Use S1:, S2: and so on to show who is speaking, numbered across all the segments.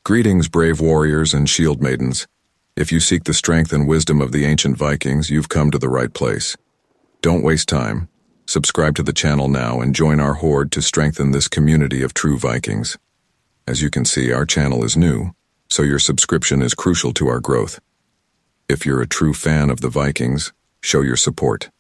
S1: Greetings, brave warriors and shield maidens. If you seek the strength and wisdom of the ancient Vikings, you've come to the right place. Don't waste time. Subscribe to the channel now and join our horde to strengthen this community of true Vikings. As you can see, our channel is new, so your subscription is crucial to our growth. If you're a true fan of the Vikings, show your support.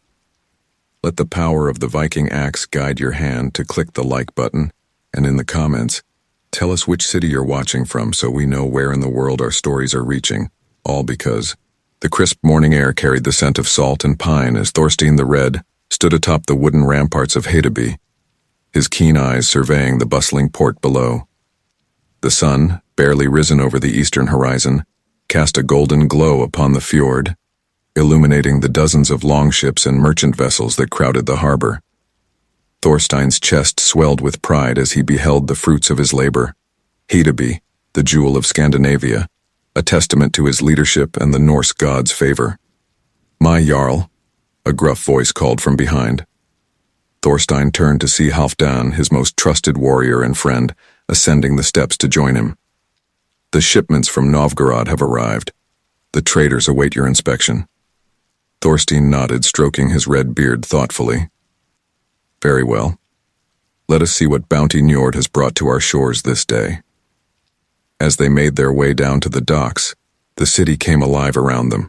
S1: Let the power of the Viking axe guide your hand to click the like button, and in the comments, tell us which city you're watching from so we know where in the world our stories are reaching, all because the crisp morning air carried the scent of salt and pine as Thorstein the Red stood atop the wooden ramparts of Hedeby, his keen eyes surveying the bustling port below. The sun, barely risen over the eastern horizon, cast a golden glow upon the fjord, illuminating the dozens of longships and merchant vessels that crowded the harbor. Thorstein's chest swelled with pride as he beheld the fruits of his labor. Hedeby, the jewel of Scandinavia, a testament to his leadership and the Norse god's favor. "My Jarl," a gruff voice called from behind. Thorstein turned to see Halfdan, his most trusted warrior and friend, ascending the steps to join him. "The shipments from Novgorod have arrived. The traders await your inspection." Thorstein nodded, stroking his red beard thoughtfully. "Very well. Let us see what bounty Njord has brought to our shores this day." As they made their way down to the docks, the city came alive around them.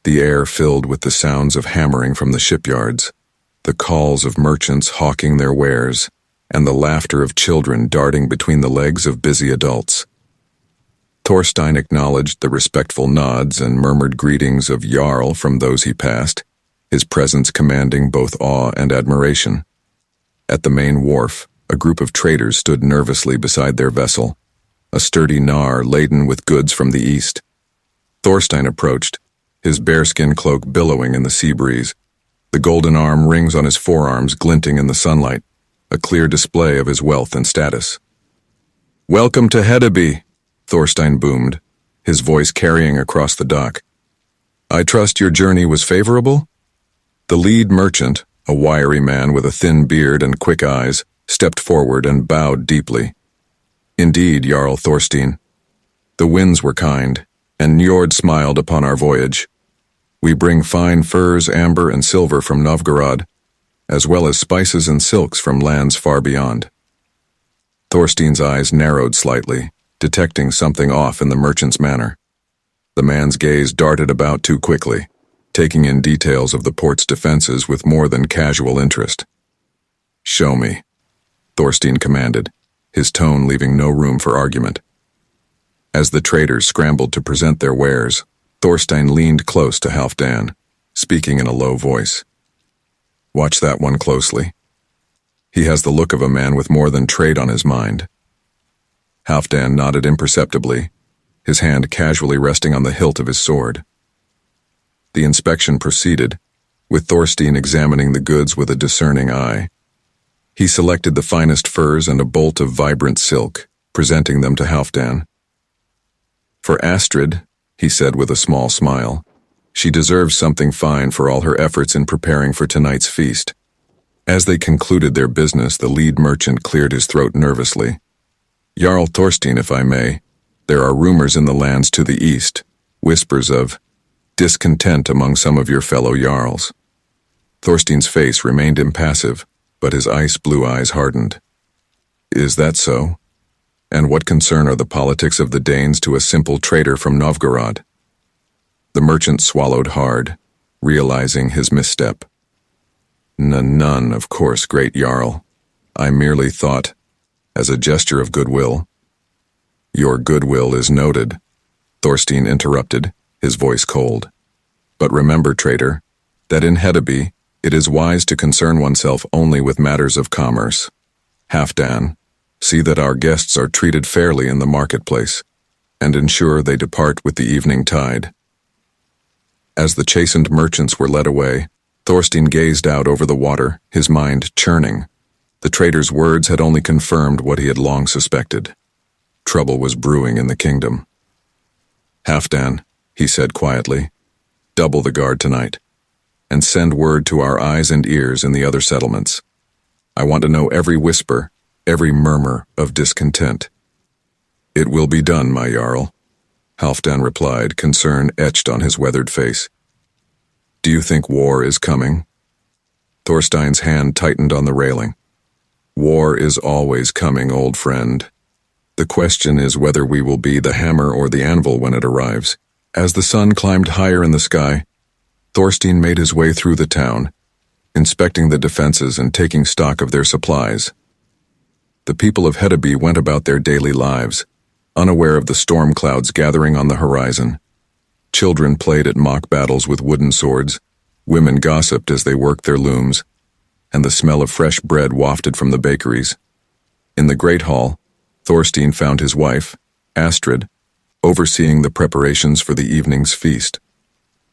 S1: The air filled with the sounds of hammering from the shipyards, the calls of merchants hawking their wares, and the laughter of children darting between the legs of busy adults. Thorstein acknowledged the respectful nods and murmured greetings of Jarl from those he passed, his presence commanding both awe and admiration. At the main wharf, a group of traders stood nervously beside their vessel, a sturdy gnar laden with goods from the east. Thorstein approached, his bearskin cloak billowing in the sea breeze, the golden arm rings on his forearms glinting in the sunlight, a clear display of his wealth and status. "Welcome to Hedeby," Thorstein boomed, his voice carrying across the dock. "I trust your journey was favorable?" The lead merchant, a wiry man with a thin beard and quick eyes, stepped forward and bowed deeply. "Indeed, Jarl Thorstein. The winds were kind, and Njord smiled upon our voyage. We bring fine furs, amber, and silver from Novgorod, as well as spices and silks from lands far beyond." Thorstein's eyes narrowed slightly, detecting something off in the merchant's manner. The man's gaze darted about too quickly, taking in details of the port's defenses with more than casual interest. "Show me," Thorstein commanded, his tone leaving no room for argument. As the traders scrambled to present their wares, Thorstein leaned close to Halfdan, speaking in a low voice. "Watch that one closely. He has the look of a man with more than trade on his mind." Halfdan nodded imperceptibly, his hand casually resting on the hilt of his sword. The inspection proceeded, with Thorstein examining the goods with a discerning eye. He selected the finest furs and a bolt of vibrant silk, presenting them to Halfdan. "For Astrid," he said with a small smile, "she deserves something fine for all her efforts in preparing for tonight's feast." As they concluded their business, the lead merchant cleared his throat nervously. "Jarl Thorstein, if I may, there are rumors in the lands to the east, whispers of discontent among some of your fellow jarls." Thorstein's face remained impassive, but his ice-blue eyes hardened. "Is that so? And what concern are the politics of the Danes to a simple trader from Novgorod?" The merchant swallowed hard, realizing his misstep. None, of course, great Jarl. I merely thought, as a gesture of goodwill." "Your goodwill is noted," Thorstein interrupted, his voice cold. "But remember, trader, that in Hedeby, it is wise to concern oneself only with matters of commerce. Halfdan, see that our guests are treated fairly in the marketplace, and ensure they depart with the evening tide." As the chastened merchants were led away, Thorstein gazed out over the water, his mind churning. The trader's words had only confirmed what he had long suspected. Trouble was brewing in the kingdom. "Halfdan," he said quietly, "double the guard tonight, and send word to our eyes and ears in the other settlements. I want to know every whisper, every murmur of discontent. It will be done, my Jarl, Halfdan replied, concern etched on his weathered face. Do you think war is coming? Thorstein's hand tightened on the railing. War is always coming, old friend. The question is whether we will be the hammer or the anvil when it arrives. As the sun climbed higher in the sky, Thorstein made his way through the town, inspecting the defenses and taking stock of their supplies. The people of Hedeby went about their daily lives, unaware of the storm clouds gathering on the horizon. Children played at mock battles with wooden swords, women gossiped as they worked their looms, and the smell of fresh bread wafted from the bakeries. In the great hall, Thorstein found his wife, Astrid, overseeing the preparations for the evening's feast.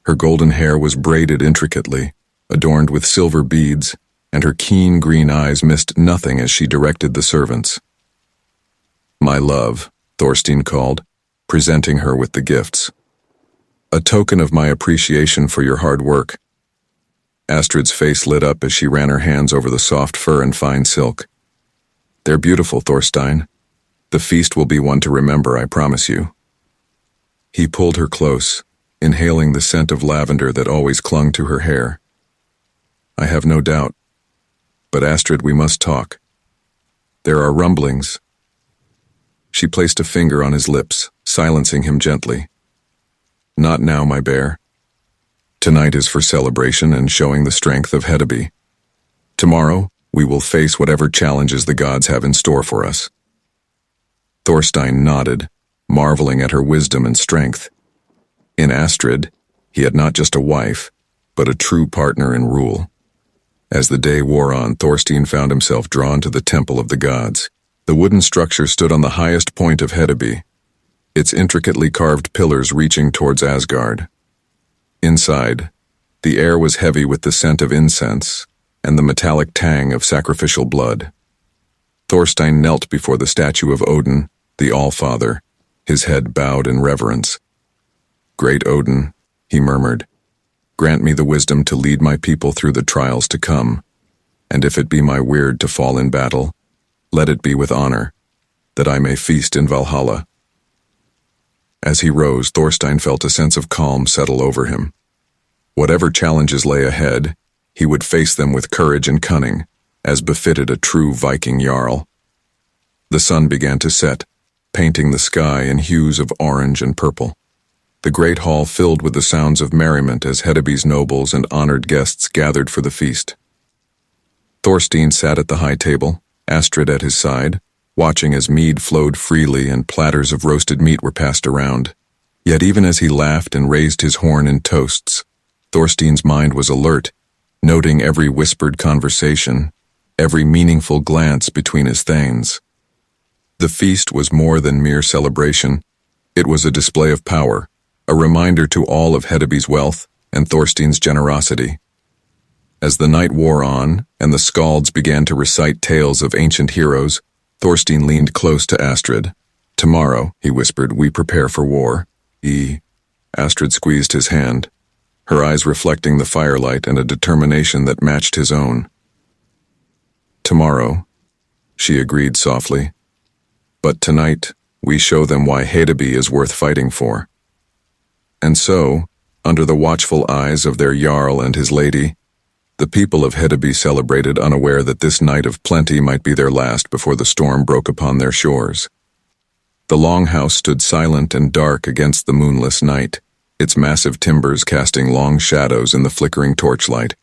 S1: Her golden hair was braided intricately, adorned with silver beads, and her keen green eyes missed nothing as she directed the servants. My love, Thorstein called, presenting her with the gifts. A token of my appreciation for your hard work. Astrid's face lit up as she ran her hands over the soft fur and fine silk. They're beautiful, Thorstein. The feast will be one to remember, I promise you. He pulled her close, inhaling the scent of lavender that always clung to her hair. I have no doubt. But Astrid, we must talk. There are rumblings. She placed a finger on his lips, silencing him gently. Not now, my bear. Tonight is for celebration and showing the strength of Hedeby. Tomorrow, we will face whatever challenges the gods have in store for us. Thorstein nodded, marveling at her wisdom and strength. In Astrid, he had not just a wife, but a true partner in rule. As the day wore on, Thorstein found himself drawn to the temple of the gods. The wooden structure stood on the highest point of Hedeby, its intricately carved pillars reaching towards Asgard. Inside, the air was heavy with the scent of incense and the metallic tang of sacrificial blood. Thorstein knelt before the statue of Odin, the All-Father, his head bowed in reverence. Great Odin, he murmured, grant me the wisdom to lead my people through the trials to come, and if it be my weird to fall in battle, let it be with honor, that I may feast in Valhalla. As he rose, Thorstein felt a sense of calm settle over him. Whatever challenges lay ahead, he would face them with courage and cunning, as befitted a true Viking Jarl. The sun began to set, painting the sky in hues of orange and purple. The great hall filled with the sounds of merriment as Hedeby's nobles and honored guests gathered for the feast. Thorstein sat at the high table, Astrid at his side, watching as mead flowed freely and platters of roasted meat were passed around. Yet even as he laughed and raised his horn in toasts, Thorstein's mind was alert, noting every whispered conversation, every meaningful glance between his thanes. The feast was more than mere celebration. It was a display of power, a reminder to all of Hedeby's wealth and Thorstein's generosity. As the night wore on and the skalds began to recite tales of ancient heroes, Thorstein leaned close to Astrid. Tomorrow, he whispered, we prepare for war. Astrid squeezed his hand, her eyes reflecting the firelight and a determination that matched his own. Tomorrow, she agreed softly. But tonight, we show them why Hedeby is worth fighting for. And so, under the watchful eyes of their Jarl and his lady, the people of Hedeby celebrated, unaware that this night of plenty might be their last before the storm broke upon their shores. The longhouse stood silent and dark against the moonless night, its massive timbers casting long shadows in the flickering torchlight.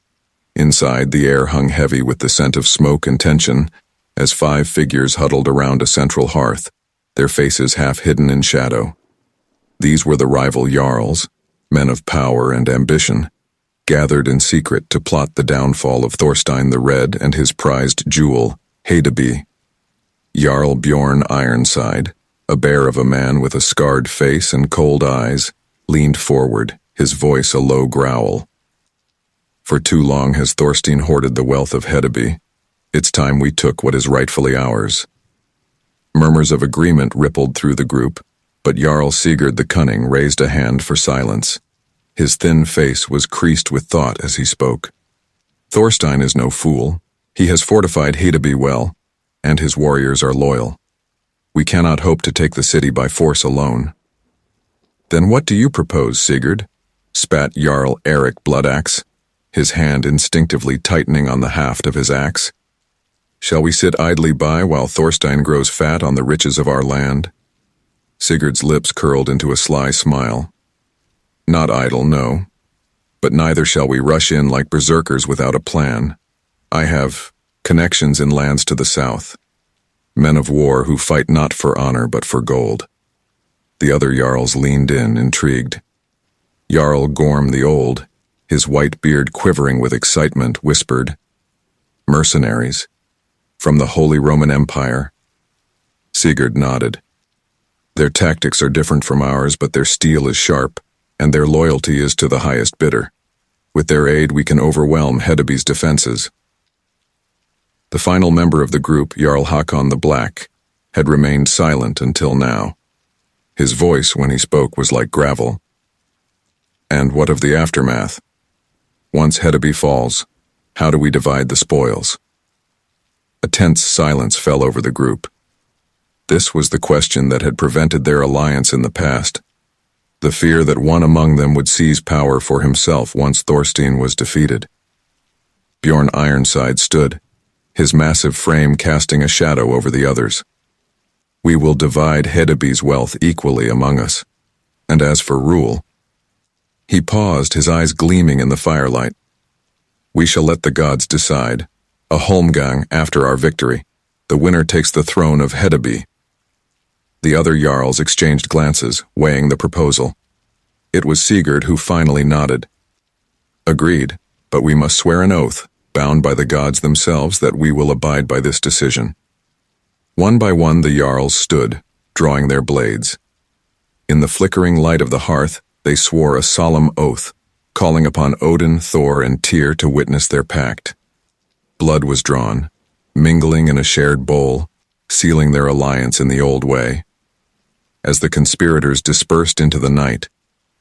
S1: Inside, the air hung heavy with the scent of smoke and tension, as 5 figures huddled around a central hearth, their faces half hidden in shadow. These were the rival Jarls, men of power and ambition, gathered in secret to plot the downfall of Thorstein the Red and his prized jewel, Hedeby. Jarl Bjorn Ironside, a bear of a man with a scarred face and cold eyes, leaned forward, his voice a low growl. For too long has Thorstein hoarded the wealth of Hedeby. It's time we took what is rightfully ours. Murmurs of agreement rippled through the group, but Jarl Sigurd the Cunning raised a hand for silence. His thin face was creased with thought as he spoke. Thorstein is no fool. He has fortified Hedeby well, and his warriors are loyal. We cannot hope to take the city by force alone." "Then what do you propose, Sigurd?" spat Jarl Eric Bloodaxe, his hand instinctively tightening on the haft of his axe. "Shall we sit idly by while Thorstein grows fat on the riches of our land?" Sigurd's lips curled into a sly smile. "Not idle, no. But neither shall we rush in like berserkers without a plan. I have connections in lands to the south. Men of war who fight not for honor but for gold." The other Jarls leaned in, intrigued. Jarl Gorm the Old, his white beard quivering with excitement, whispered, "Mercenaries. From the Holy Roman Empire." Sigurd nodded. "Their tactics are different from ours, but their steel is sharp, and their loyalty is to the highest bidder. With their aid we can overwhelm Hedeby's defenses." The final member of the group, Jarl Hakon the Black, had remained silent until now. His voice, when he spoke, was like gravel. "And what of the aftermath? Once Hedeby falls, how do we divide the spoils?" A tense silence fell over the group. This was the question that had prevented their alliance in the past. The fear that one among them would seize power for himself once Thorstein was defeated. Bjorn Ironside stood, his massive frame casting a shadow over the others. "We will divide Hedeby's wealth equally among us. And as for rule..." He paused, his eyes gleaming in the firelight. "We shall let the gods decide. A holmgang after our victory. The winner takes the throne of Hedeby." The other Jarls exchanged glances, weighing the proposal. It was Sigurd who finally nodded. "Agreed, but we must swear an oath, bound by the gods themselves, that we will abide by this decision." One by one the Jarls stood, drawing their blades. In the flickering light of the hearth, they swore a solemn oath, calling upon Odin, Thor, and Tyr to witness their pact. Blood was drawn, mingling in a shared bowl, sealing their alliance in the old way. As the conspirators dispersed into the night,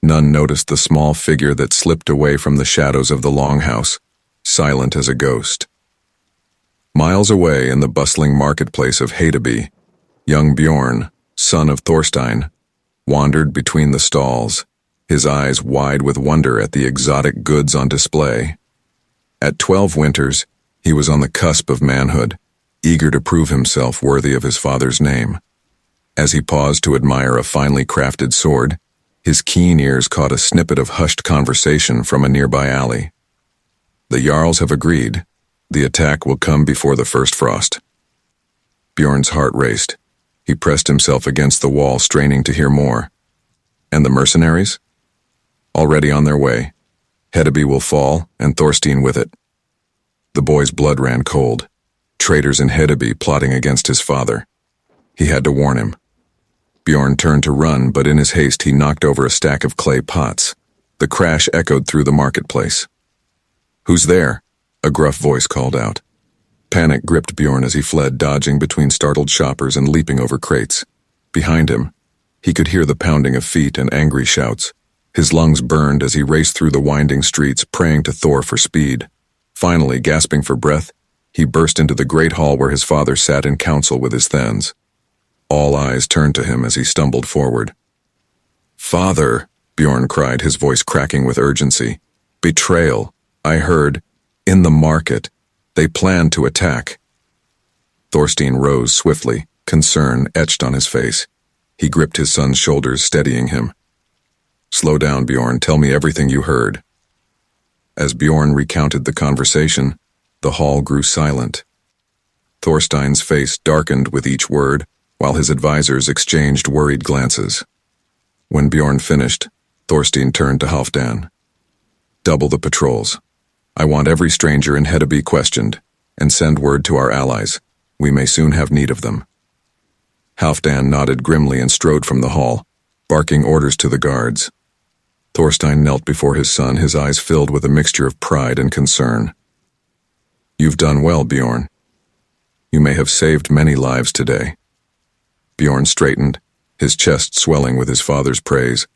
S1: none noticed the small figure that slipped away from the shadows of the longhouse, silent as a ghost. Miles away in the bustling marketplace of Hedeby, young Bjorn, son of Thorstein, wandered between the stalls, his eyes wide with wonder at the exotic goods on display. At 12 winters, he was on the cusp of manhood, eager to prove himself worthy of his father's name. As he paused to admire a finely crafted sword, his keen ears caught a snippet of hushed conversation from a nearby alley. "The Jarls have agreed. The attack will come before the first frost." Bjorn's heart raced. He pressed himself against the wall, straining to hear more. "And the mercenaries?" "Already on their way. Hedeby will fall, and Thorstein with it." The boy's blood ran cold. Traitors in Hedeby plotting against his father. He had to warn him. Bjorn turned to run, but in his haste he knocked over a stack of clay pots. The crash echoed through the marketplace. "Who's there?" a gruff voice called out. Panic gripped Bjorn as he fled, dodging between startled shoppers and leaping over crates. Behind him, he could hear the pounding of feet and angry shouts. His lungs burned as he raced through the winding streets, praying to Thor for speed. Finally, gasping for breath, he burst into the great hall where his father sat in council with his thens. All eyes turned to him as he stumbled forward. "Father," Bjorn cried, his voice cracking with urgency. "Betrayal. I heard. In the market. They planned to attack." Thorstein rose swiftly, concern etched on his face. He gripped his son's shoulders, steadying him. "Slow down, Bjorn. Tell me everything you heard." As Bjorn recounted the conversation, the hall grew silent. Thorstein's face darkened with each word, while his advisors exchanged worried glances. When Bjorn finished, Thorstein turned to Halfdan. "Double the patrols. I want every stranger in Hedeby questioned, and send word to our allies. We may soon have need of them." Halfdan nodded grimly and strode from the hall, barking orders to the guards. Thorstein knelt before his son, his eyes filled with a mixture of pride and concern. "You've done well, Bjorn. You may have saved many lives today." Bjorn straightened, his chest swelling with his father's praise.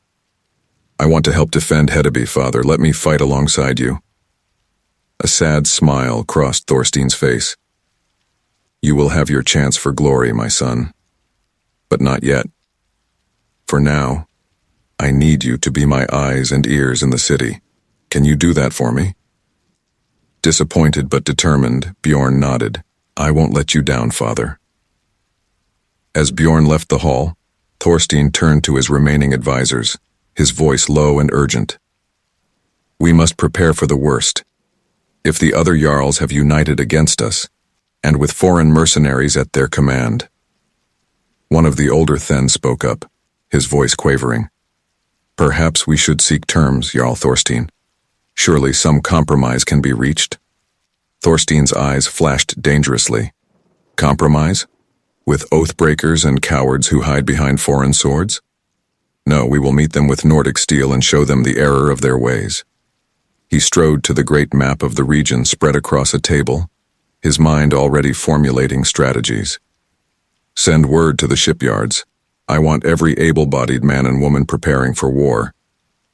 S1: "I want to help defend Hedeby, father. Let me fight alongside you." A sad smile crossed Thorstein's face. "You will have your chance for glory, my son." But not yet. For now, I need you to be my eyes and ears in the city. Can you do that for me? Disappointed but determined, Bjorn nodded. I won't let you down, father. As Bjorn left the hall, Thorstein turned to his remaining advisors, his voice low and urgent. We must prepare for the worst. If the other Jarls have united against us, and with foreign mercenaries at their command. One of the older Thenns spoke up, his voice quavering. Perhaps we should seek terms, Jarl Thorstein. Surely some compromise can be reached. Thorstein's eyes flashed dangerously. Compromise? With oath-breakers and cowards who hide behind foreign swords? No, we will meet them with Nordic steel and show them the error of their ways. He strode to the great map of the region spread across a table, his mind already formulating strategies. Send word to the shipyards. I want every able-bodied man and woman preparing for war.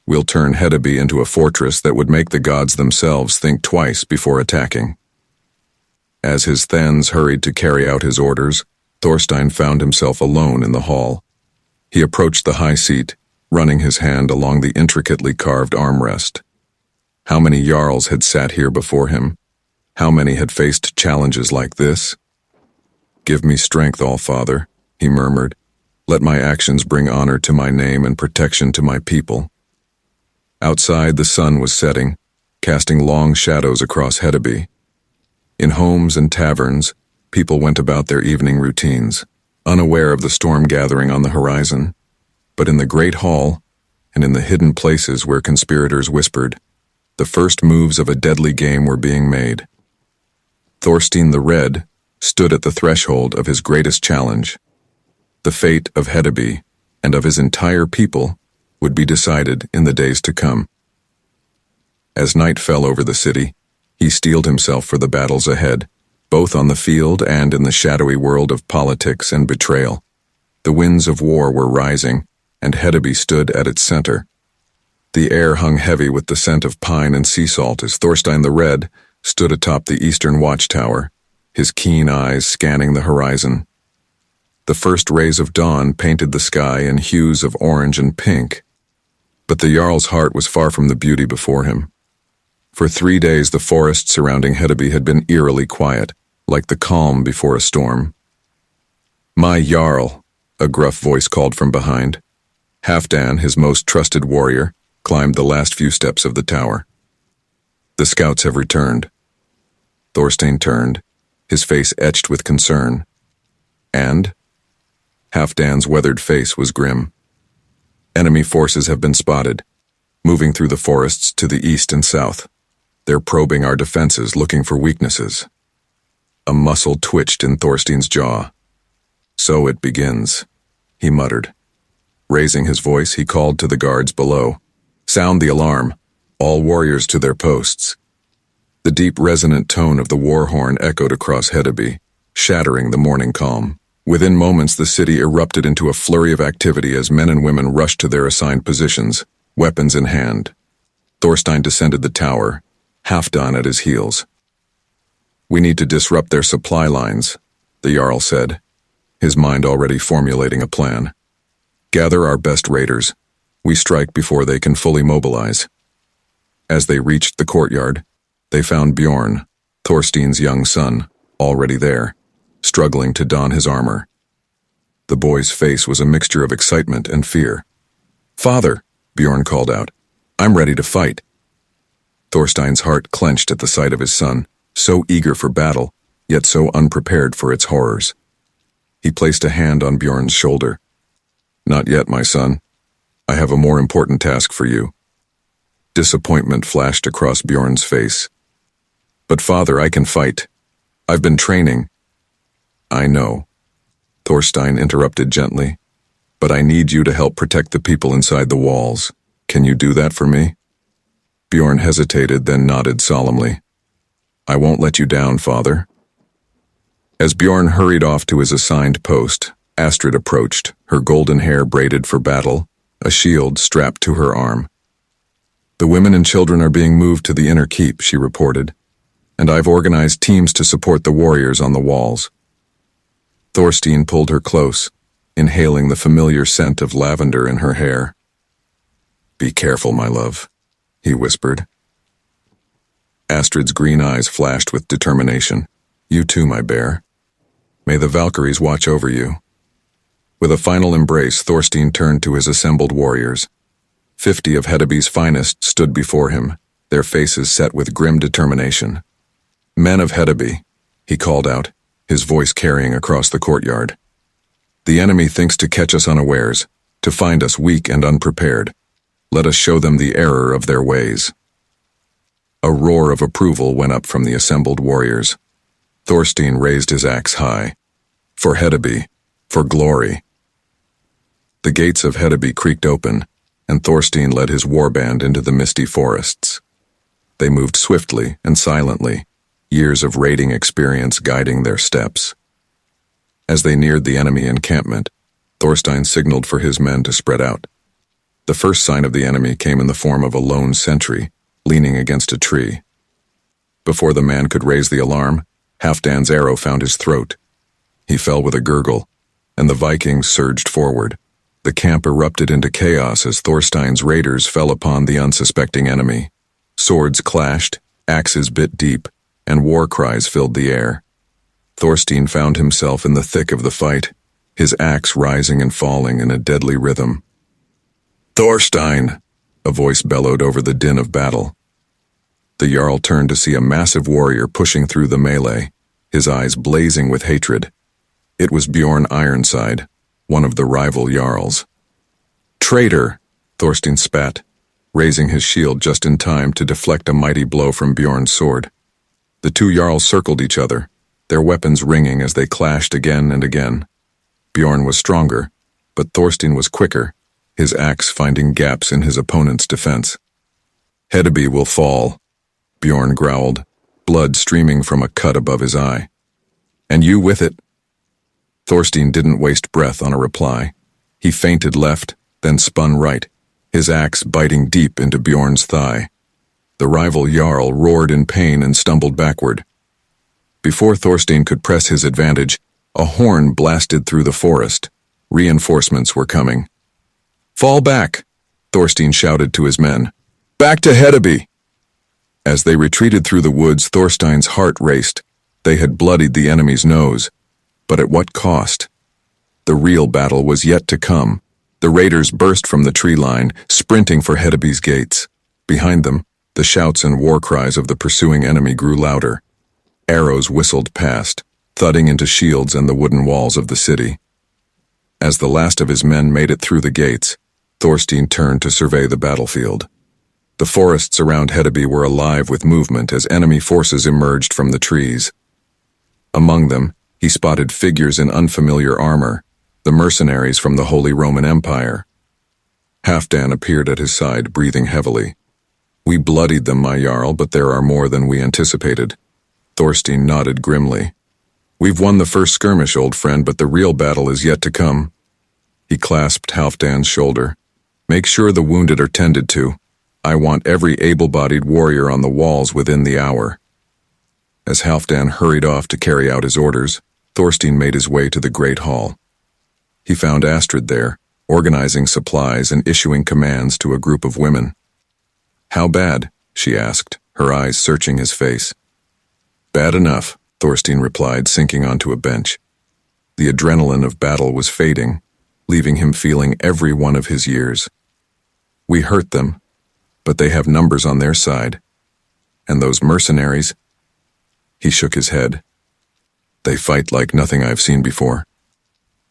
S1: We'll turn Hedeby into a fortress that would make the gods themselves think twice before attacking. As his Thenns hurried to carry out his orders, Thorstein found himself alone in the hall. He approached the high seat, running his hand along the intricately carved armrest. How many Jarls had sat here before him? How many had faced challenges like this? Give me strength, All-Father, he murmured. Let my actions bring honor to my name and protection to my people. Outside, the sun was setting, casting long shadows across Hedeby. In homes and taverns, people went about their evening routines, unaware of the storm gathering on the horizon. But in the great hall, and in the hidden places where conspirators whispered, the first moves of a deadly game were being made. Thorstein the Red stood at the threshold of his greatest challenge. The fate of Hedeby and of his entire people would be decided in the days to come. As night fell over the city, he steeled himself for the battles ahead, both on the field and in the shadowy world of politics and betrayal. The winds of war were rising, and Hedeby stood at its center. The air hung heavy with the scent of pine and sea salt as Thorstein the Red stood atop the eastern watchtower, his keen eyes scanning the horizon. The first rays of dawn painted the sky in hues of orange and pink, but the Jarl's heart was far from the beauty before him. For 3 days the forest surrounding Hedeby had been eerily quiet, like the calm before a storm. My Jarl, a gruff voice called from behind. Halfdan, his most trusted warrior, climbed the last few steps of the tower. The scouts have returned. Thorstein turned, his face etched with concern. And? Halfdan's weathered face was grim. Enemy forces have been spotted, moving through the forests to the east and south. They're probing our defenses, looking for weaknesses. A muscle twitched in Thorstein's jaw. So it begins, he muttered. Raising his voice, he called to the guards below. Sound the alarm, all warriors to their posts. The deep resonant tone of the war horn echoed across Hedeby, shattering the morning calm. Within moments, the city erupted into a flurry of activity as men and women rushed to their assigned positions, weapons in hand. Thorstein descended the tower, Halfdan at his heels. We need to disrupt their supply lines, the Jarl said, his mind already formulating a plan. Gather our best raiders. We strike before they can fully mobilize. As they reached the courtyard, they found Bjorn, Thorstein's young son, already there, struggling to don his armor. The boy's face was a mixture of excitement and fear. Father, Bjorn called out, I'm ready to fight. Thorstein's heart clenched at the sight of his son, so eager for battle, yet so unprepared for its horrors. He placed a hand on Bjorn's shoulder. Not yet, my son. I have a more important task for you. Disappointment flashed across Bjorn's face. But father, I can fight. I've been training. I know, Thorstein interrupted gently, but I need you to help protect the people inside the walls. Can you do that for me? Bjorn hesitated, then nodded solemnly. I won't let you down, father. As Bjorn hurried off to his assigned post, Astrid approached, her golden hair braided for battle, a shield strapped to her arm. The women and children are being moved to the inner keep, she reported, and I've organized teams to support the warriors on the walls. Thorstein pulled her close, inhaling the familiar scent of lavender in her hair. "Be careful, my love," he whispered. Astrid's green eyes flashed with determination. "You too, my bear. May the Valkyries watch over you." With a final embrace, Thorstein turned to his assembled warriors. 50 of Hedeby's finest stood before him, their faces set with grim determination. "Men of Hedeby," he called out, his voice carrying across the courtyard. "The enemy thinks to catch us unawares, to find us weak and unprepared. Let us show them the error of their ways." A roar of approval went up from the assembled warriors. Thorstein raised his axe high. "For Hedeby, for glory." The gates of Hedeby creaked open, and Thorstein led his warband into the misty forests. They moved swiftly and silently, years of raiding experience guiding their steps. As they neared the enemy encampment, Thorstein signaled for his men to spread out. The first sign of the enemy came in the form of a lone sentry, leaning against a tree. Before the man could raise the alarm, Halfdan's arrow found his throat. He fell with a gurgle, and the Vikings surged forward. The camp erupted into chaos as Thorstein's raiders fell upon the unsuspecting enemy. Swords clashed, axes bit deep, and war cries filled the air. Thorstein found himself in the thick of the fight, his axe rising and falling in a deadly rhythm. "Thorstein!" a voice bellowed over the din of battle. The Jarl turned to see a massive warrior pushing through the melee, his eyes blazing with hatred. It was Bjorn Ironside, one of the rival Jarls. "Traitor!" Thorstein spat, raising his shield just in time to deflect a mighty blow from Bjorn's sword. The two Jarls circled each other, their weapons ringing as they clashed again and again. Bjorn was stronger, but Thorstein was quicker, his axe finding gaps in his opponent's defense. "Hedeby will fall," Bjorn growled, blood streaming from a cut above his eye. "And you with it?" Thorstein didn't waste breath on a reply. He feinted left, then spun right, his axe biting deep into Bjorn's thigh. The rival Jarl roared in pain and stumbled backward. Before Thorstein could press his advantage, a horn blasted through the forest. Reinforcements were coming. "Fall back!" Thorstein shouted to his men. "Back to Hedeby!" As they retreated through the woods, Thorstein's heart raced. They had bloodied the enemy's nose. But at what cost? The real battle was yet to come. The raiders burst from the tree line, sprinting for Hedeby's gates. Behind them, the shouts and war cries of the pursuing enemy grew louder. Arrows whistled past, thudding into shields and the wooden walls of the city. As the last of his men made it through the gates, Thorstein turned to survey the battlefield. The forests around Hedeby were alive with movement as enemy forces emerged from the trees. Among them, he spotted figures in unfamiliar armor, the mercenaries from the Holy Roman Empire. Halfdan appeared at his side, breathing heavily. "We bloodied them, my Jarl, but there are more than we anticipated." Thorstein nodded grimly. "We've won the first skirmish, old friend, but the real battle is yet to come." He clasped Halfdan's shoulder. "Make sure the wounded are tended to. I want every able-bodied warrior on the walls within the hour." As Halfdan hurried off to carry out his orders, Thorstein made his way to the Great Hall. He found Astrid there, organizing supplies and issuing commands to a group of women. "How bad?" she asked, her eyes searching his face. "Bad enough," Thorstein replied, sinking onto a bench. The adrenaline of battle was fading, leaving him feeling every one of his years. "We hurt them, but they have numbers on their side. And those mercenaries?" He shook his head. "They fight like nothing I've seen before."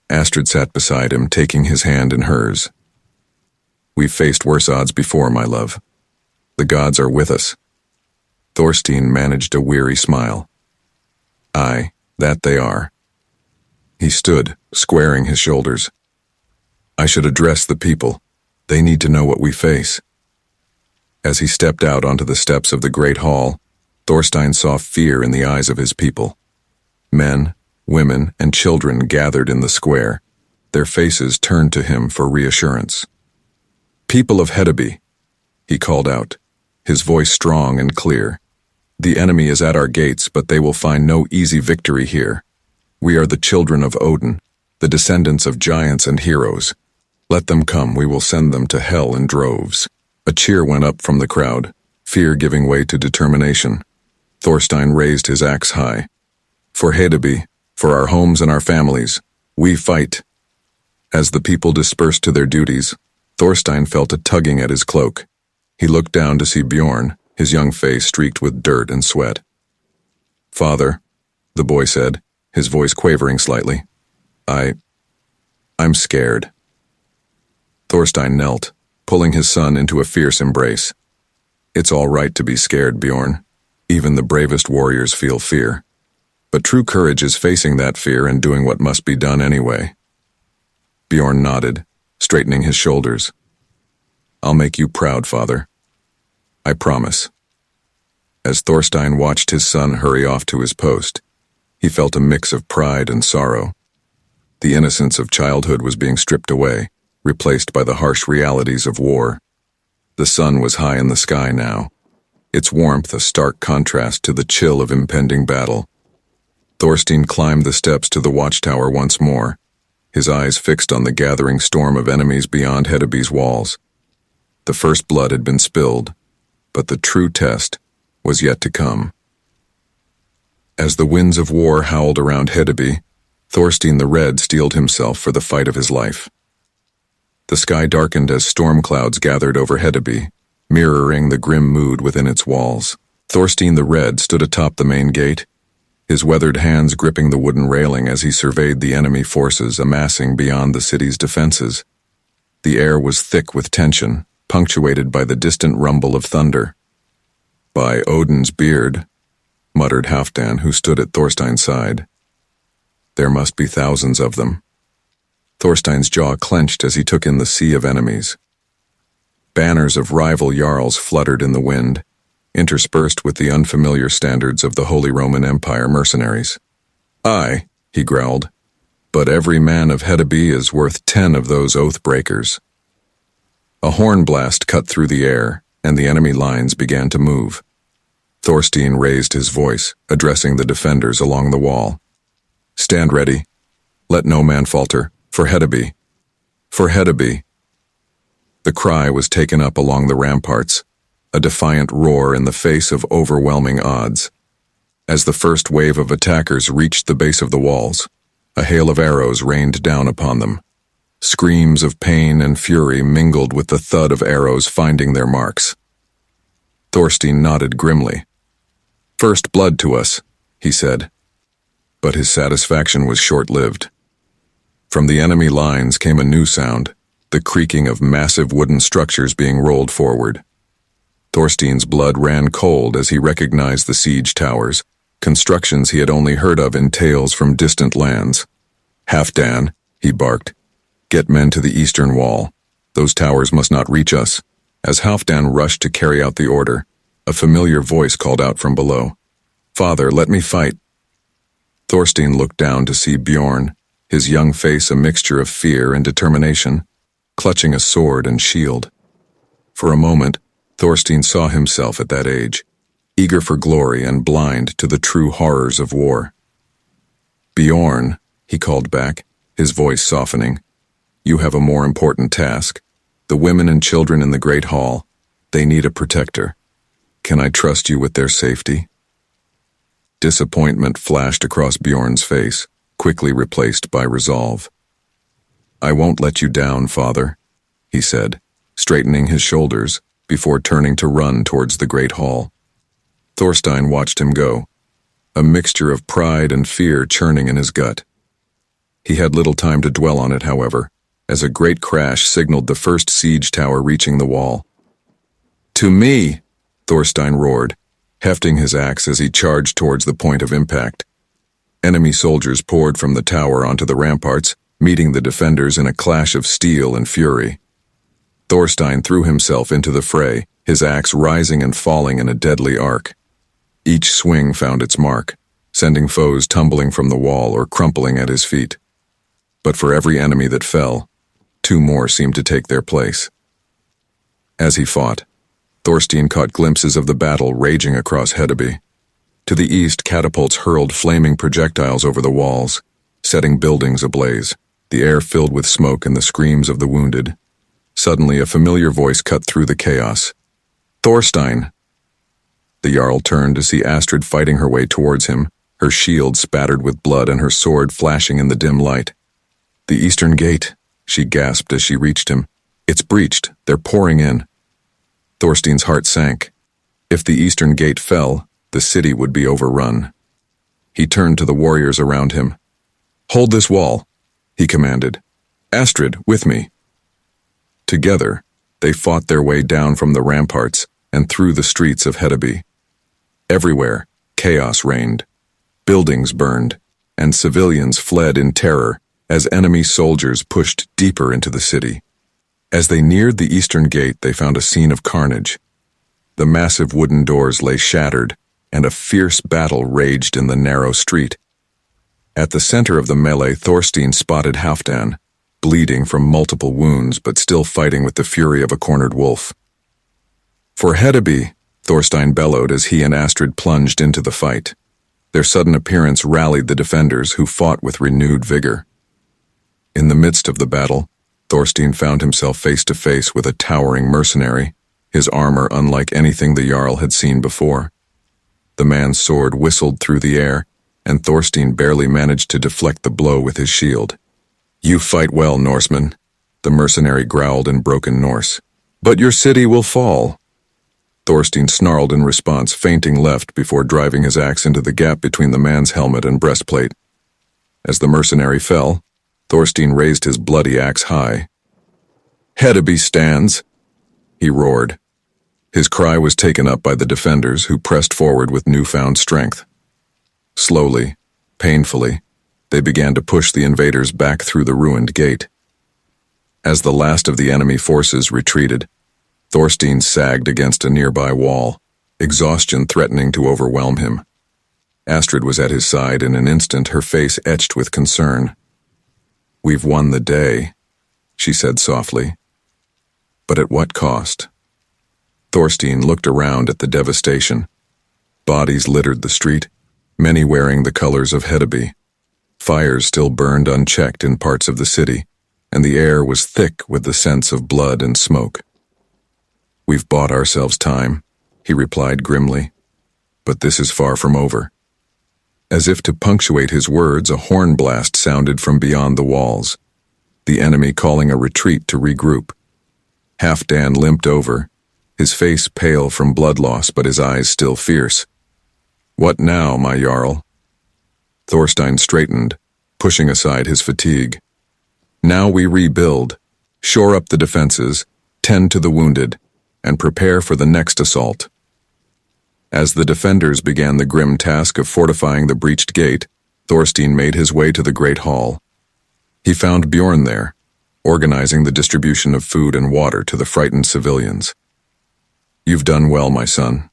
S1: Astrid sat beside him, taking his hand in hers. "We've faced worse odds before, my love. The gods are with us." Thorstein managed a weary smile. "Aye, that they are." He stood, squaring his shoulders. "I should address the people. They need to know what we face." As he stepped out onto the steps of the Great Hall, Thorstein saw fear in the eyes of his people. Men, women, and children gathered in the square, their faces turned to him for reassurance. "People of Hedeby," he called out, his voice strong and clear. "The enemy is at our gates, but they will find no easy victory here. We are the children of Odin. the descendants of giants and heroes. Let them come, we will send them to hell in droves. A cheer went up from the crowd, fear giving way to determination. Thorstein raised his axe high. For Hedeby, for our homes and our families, we fight. As the people dispersed to their duties, Thorstein felt a tugging at his cloak. He looked down to see Bjorn, his young face streaked with dirt and sweat. "Father," the boy said, his voice quavering slightly. I'm scared." Thorstein knelt, pulling his son into a fierce embrace. "It's all right to be scared, Bjorn. Even the bravest warriors feel fear. But true courage is facing that fear and doing what must be done anyway." Bjorn nodded, straightening his shoulders. "I'll make you proud, father. I promise." As Thorstein watched his son hurry off to his post, he felt a mix of pride and sorrow. The innocence of childhood was being stripped away, replaced by the harsh realities of war. The sun was high in the sky now, its warmth a stark contrast to the chill of impending battle. Thorstein climbed the steps to the watchtower once more, his eyes fixed on the gathering storm of enemies beyond Hedeby's walls. The first blood had been spilled, but the true test was yet to come. As the winds of war howled around Hedeby, Thorstein the Red steeled himself for the fight of his life. The sky darkened as storm clouds gathered over Hedeby, mirroring the grim mood within its walls. Thorstein the Red stood atop the main gate, his weathered hands gripping the wooden railing as he surveyed the enemy forces amassing beyond the city's defenses. The air was thick with tension, punctuated by the distant rumble of thunder. "By Odin's beard," muttered Halfdan, who stood at Thorstein's side. "There must be thousands of them." Thorstein's jaw clenched as he took in the sea of enemies. Banners of rival jarls fluttered in the wind, interspersed with the unfamiliar standards of the Holy Roman Empire mercenaries. "Aye," he growled, "but every man of Hedeby is worth 10 of those oath-breakers." A horn blast cut through the air, and the enemy lines began to move. Thorstein raised his voice, addressing the defenders along the wall. "Stand ready. Let no man falter. For Hedeby. For Hedeby." The cry was taken up along the ramparts, a defiant roar in the face of overwhelming odds. As the first wave of attackers reached the base of the walls, a hail of arrows rained down upon them. Screams of pain and fury mingled with the thud of arrows finding their marks. Thorstein nodded grimly. "First blood to us," he said. But his satisfaction was short-lived. From the enemy lines came a new sound, the creaking of massive wooden structures being rolled forward. Thorstein's blood ran cold as he recognized the siege towers, constructions he had only heard of in tales from distant lands. "Halfdan," he barked, "get men to the eastern wall. Those towers must not reach us." As Halfdan rushed to carry out the order, a familiar voice called out from below. "Father, let me fight." Thorstein looked down to see Bjorn, his young face a mixture of fear and determination, clutching a sword and shield. For a moment, Thorstein saw himself at that age, eager for glory and blind to the true horrors of war. "Bjorn," he called back, his voice softening, "you have a more important task. The women and children in the Great Hall, they need a protector. Can I trust you with their safety?" Disappointment flashed across Bjorn's face, quickly replaced by resolve. "I won't let you down, father," he said, straightening his shoulders before turning to run towards the great hall. Thorstein watched him go, a mixture of pride and fear churning in his gut. He had little time to dwell on it, however, as a great crash signaled the first siege tower reaching the wall. "To me!" Thorstein roared, hefting his axe as he charged towards the point of impact. Enemy soldiers poured from the tower onto the ramparts, meeting the defenders in a clash of steel and fury. Thorstein threw himself into the fray, his axe rising and falling in a deadly arc. Each swing found its mark, sending foes tumbling from the wall or crumpling at his feet. But for every enemy that fell, 2 more seemed to take their place. As he fought, Thorstein caught glimpses of the battle raging across Hedeby. To the east, catapults hurled flaming projectiles over the walls, setting buildings ablaze. the air filled with smoke and the screams of the wounded. Suddenly, a familiar voice cut through the chaos. "Thorstein!" The Jarl turned to see Astrid fighting her way towards him, her shield spattered with blood and her sword flashing in the dim light. "The eastern gate," she gasped as she reached him. "It's breached. They're pouring in." Thorstein's heart sank. If the eastern gate fell, the city would be overrun. He turned to the warriors around him. "Hold this wall," he commanded. "Astrid, with me." Together, they fought their way down from the ramparts and through the streets of Hedeby. Everywhere, chaos reigned. Buildings burned, and civilians fled in terror as enemy soldiers pushed deeper into the city. As they neared the eastern gate, they found a scene of carnage. The massive wooden doors lay shattered, and a fierce battle raged in the narrow street. At the center of the melee, Thorstein spotted Halfdan, bleeding from multiple wounds but still fighting with the fury of a cornered wolf. "For Hedeby," Thorstein bellowed as he and Astrid plunged into the fight. Their sudden appearance rallied the defenders, who fought with renewed vigor. In the midst of the battle, Thorstein found himself face to face with a towering mercenary, his armor unlike anything the Jarl had seen before. The man's sword whistled through the air, and Thorstein barely managed to deflect the blow with his shield. "You fight well, Norseman," the mercenary growled in broken Norse. "But your city will fall." Thorstein snarled in response, feinting left before driving his axe into the gap between the man's helmet and breastplate. As the mercenary fell, Thorstein raised his bloody axe high. "Hedeby stands," he roared. His cry was taken up by the defenders, who pressed forward with newfound strength. Slowly, painfully, they began to push the invaders back through the ruined gate. As the last of the enemy forces retreated, Thorstein sagged against a nearby wall, exhaustion threatening to overwhelm him. Astrid was at his side in an instant, her face etched with concern. "We've won the day," she said softly. "But at what cost?" Thorstein looked around at the devastation. Bodies littered the street, many wearing the colors of Hedeby. Fires still burned unchecked in parts of the city, and the air was thick with the sense of blood and smoke. "We've bought ourselves time," he replied grimly. "But this is far from over." As if to punctuate his words, a horn blast sounded from beyond the walls, the enemy calling a retreat to regroup. Halfdan limped over, his face pale from blood loss but his eyes still fierce. "What now, my Jarl?" Thorstein straightened, pushing aside his fatigue. "Now we rebuild, shore up the defenses, tend to the wounded, and prepare for the next assault." As the defenders began the grim task of fortifying the breached gate, Thorstein made his way to the great hall. He found Bjorn there, organizing the distribution of food and water to the frightened civilians. "You've done well, my son,"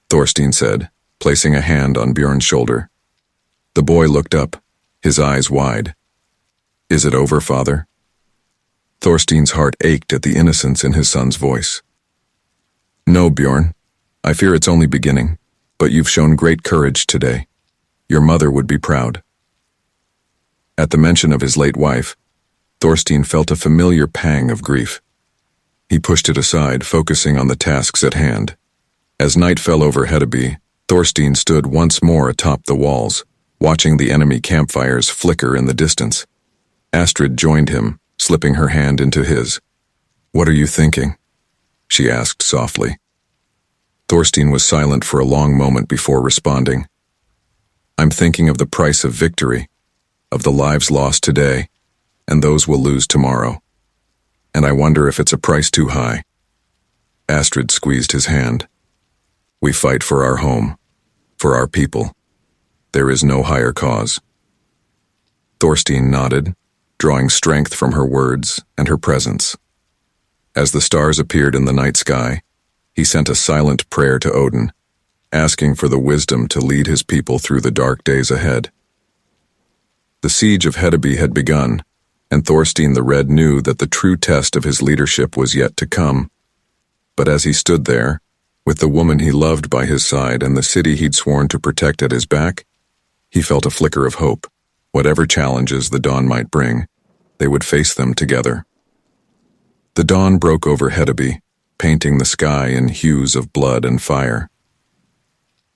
S1: Thorstein said, placing a hand on Bjorn's shoulder. The boy looked up, his eyes wide. "Is it over, father?" Thorstein's heart ached at the innocence in his son's voice. "No, Bjorn. I fear it's only beginning, but you've shown great courage today. Your mother would be proud." At the mention of his late wife, Thorstein felt a familiar pang of grief. He pushed it aside, focusing on the tasks at hand. As night fell over Hedeby, Thorstein stood once more atop the walls, watching the enemy campfires flicker in the distance. Astrid joined him, slipping her hand into his. "What are you thinking?" she asked softly. Thorstein was silent for a long moment before responding. "I'm thinking of the price of victory, of the lives lost today, and those we'll lose tomorrow. And I wonder if it's a price too high." Astrid squeezed his hand. "We fight for our home, for our people. There is no higher cause." Thorstein nodded, drawing strength from her words and her presence. As the stars appeared in the night sky, he sent a silent prayer to Odin, asking for the wisdom to lead his people through the dark days ahead. The siege of Hedeby had begun, and Thorstein the Red knew that the true test of his leadership was yet to come. But as he stood there, with the woman he loved by his side and the city he'd sworn to protect at his back, he felt a flicker of hope. Whatever challenges the dawn might bring, They would face them together. The dawn broke over Hedeby, painting the sky in hues of blood and fire.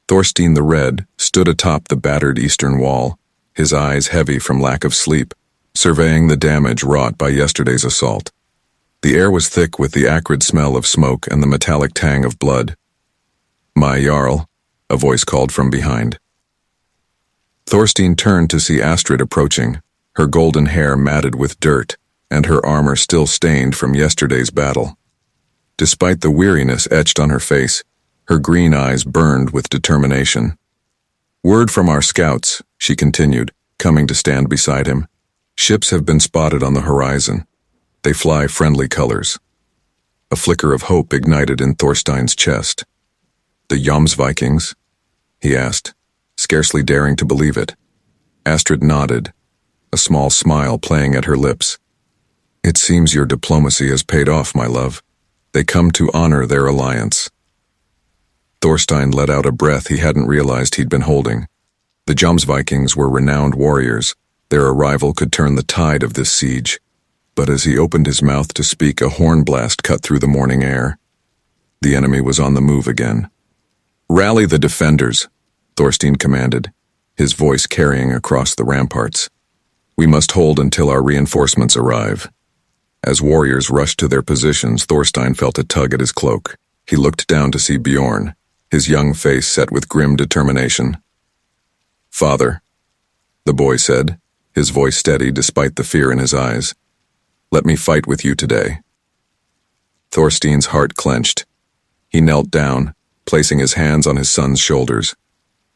S1: Thorstein the Red stood atop the battered eastern wall, his eyes heavy from lack of sleep, surveying the damage wrought by yesterday's assault. The air was thick with the acrid smell of smoke and the metallic tang of blood. "My Jarl," a voice called from behind. Thorstein turned to see Astrid approaching, her golden hair matted with dirt, and her armor still stained from yesterday's battle. Despite the weariness etched on her face, her green eyes burned with determination. "Word from our scouts," she continued, coming to stand beside him. "Ships have been spotted on the horizon. They fly friendly colors." A flicker of hope ignited in Thorstein's chest. "The Vikings?" he asked, scarcely daring to believe it. Astrid nodded, a small smile playing at her lips. "It seems your diplomacy has paid off, my love. They come to honor their alliance." Thorstein let out a breath he hadn't realized he'd been holding. The Vikings were renowned warriors. Their arrival could turn the tide of this siege. But as he opened his mouth to speak, a horn blast cut through the morning air. The enemy was on the move again. "Rally the defenders," Thorstein commanded, his voice carrying across the ramparts. "We must hold until our reinforcements arrive." As warriors rushed to their positions, Thorstein felt a tug at his cloak. He looked down to see Bjorn, his young face set with grim determination. "Father," the boy said, his voice steady despite the fear in his eyes, "let me fight with you today." Thorstein's heart clenched. He knelt down, placing his hands on his son's shoulders.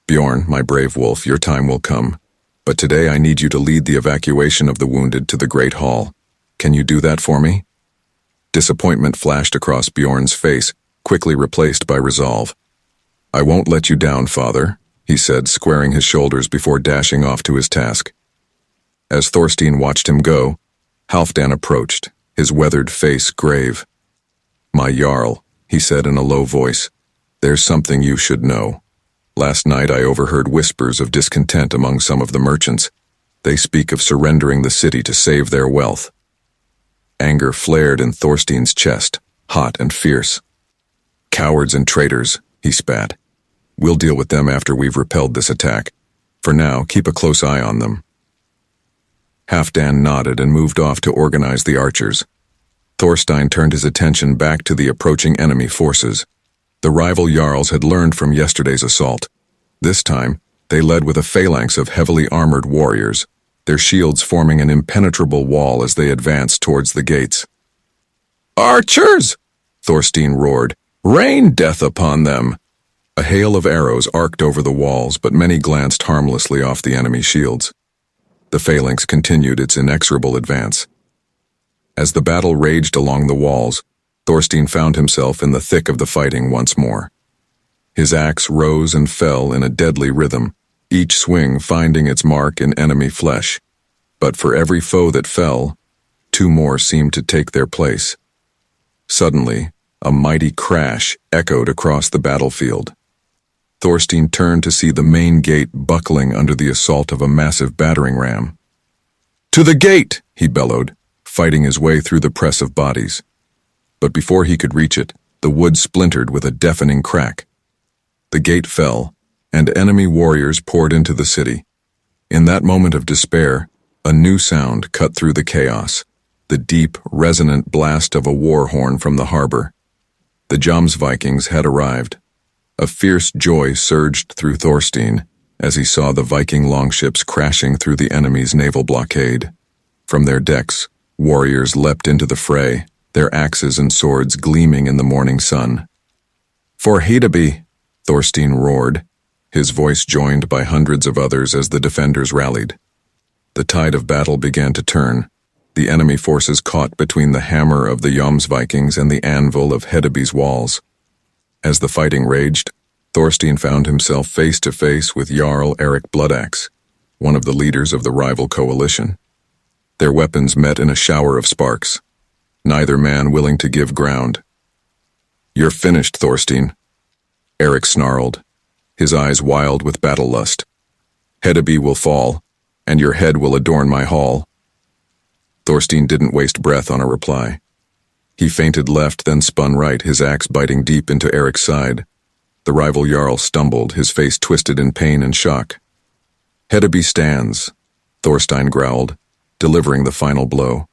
S1: "Bjorn, my brave wolf, your time will come. But today I need you to lead the evacuation of the wounded to the Great Hall. Can you do that for me?" Disappointment flashed across Bjorn's face, quickly replaced by resolve. "I won't let you down, father," he said, squaring his shoulders before dashing off to his task. As Thorstein watched him go, Halfdan approached, his weathered face grave. "My Jarl," he said in a low voice, "there's something you should know. Last night I overheard whispers of discontent among some of the merchants. They speak of surrendering the city to save their wealth." Anger flared in Thorstein's chest, hot and fierce. "Cowards and traitors," he spat. "We'll deal with them after we've repelled this attack. For now, keep a close eye on them." Halfdan nodded and moved off to organize the archers. Thorstein turned his attention back to the approaching enemy forces. The rival Jarls had learned from yesterday's assault. This time, they led with a phalanx of heavily armored warriors, their shields forming an impenetrable wall as they advanced towards the gates. "Archers!" Thorstein roared. "Rain death upon them!" A hail of arrows arced over the walls, but many glanced harmlessly off the enemy shields. The phalanx continued its inexorable advance. As the battle raged along the walls, Thorstein found himself in the thick of the fighting once more. His axe rose and fell in a deadly rhythm, each swing finding its mark in enemy flesh. But for every foe that fell, two more seemed to take their place. Suddenly, a mighty crash echoed across the battlefield. Thorstein turned to see the main gate buckling under the assault of a massive battering ram. "To the gate!" he bellowed, fighting his way through the press of bodies. But before he could reach it, the wood splintered with a deafening crack. The gate fell, and enemy warriors poured into the city. In that moment of despair, a new sound cut through the chaos, the deep, resonant blast of a war horn from the harbor. The Vikings had arrived. A fierce joy surged through Thorstein as he saw the Viking longships crashing through the enemy's naval blockade. From their decks, warriors leapt into the fray, their axes and swords gleaming in the morning sun. "For Hedeby!" Thorstein roared, his voice joined by hundreds of others as the defenders rallied. The tide of battle began to turn, the enemy forces caught between the hammer of the Vikings and the anvil of Hedeby's walls. As the fighting raged, Thorstein found himself face to face with Jarl Eric Bloodaxe, one of the leaders of the rival coalition. Their weapons met in a shower of sparks, neither man willing to give ground. "You're finished, Thorstein," Eric snarled, his eyes wild with battle lust. "Hedeby will fall, and your head will adorn my hall." Thorstein didn't waste breath on a reply. He feinted left, then spun right, his axe biting deep into Eric's side. The rival Jarl stumbled, his face twisted in pain and shock. Hedeby stands, Thorstein growled, delivering the final blow.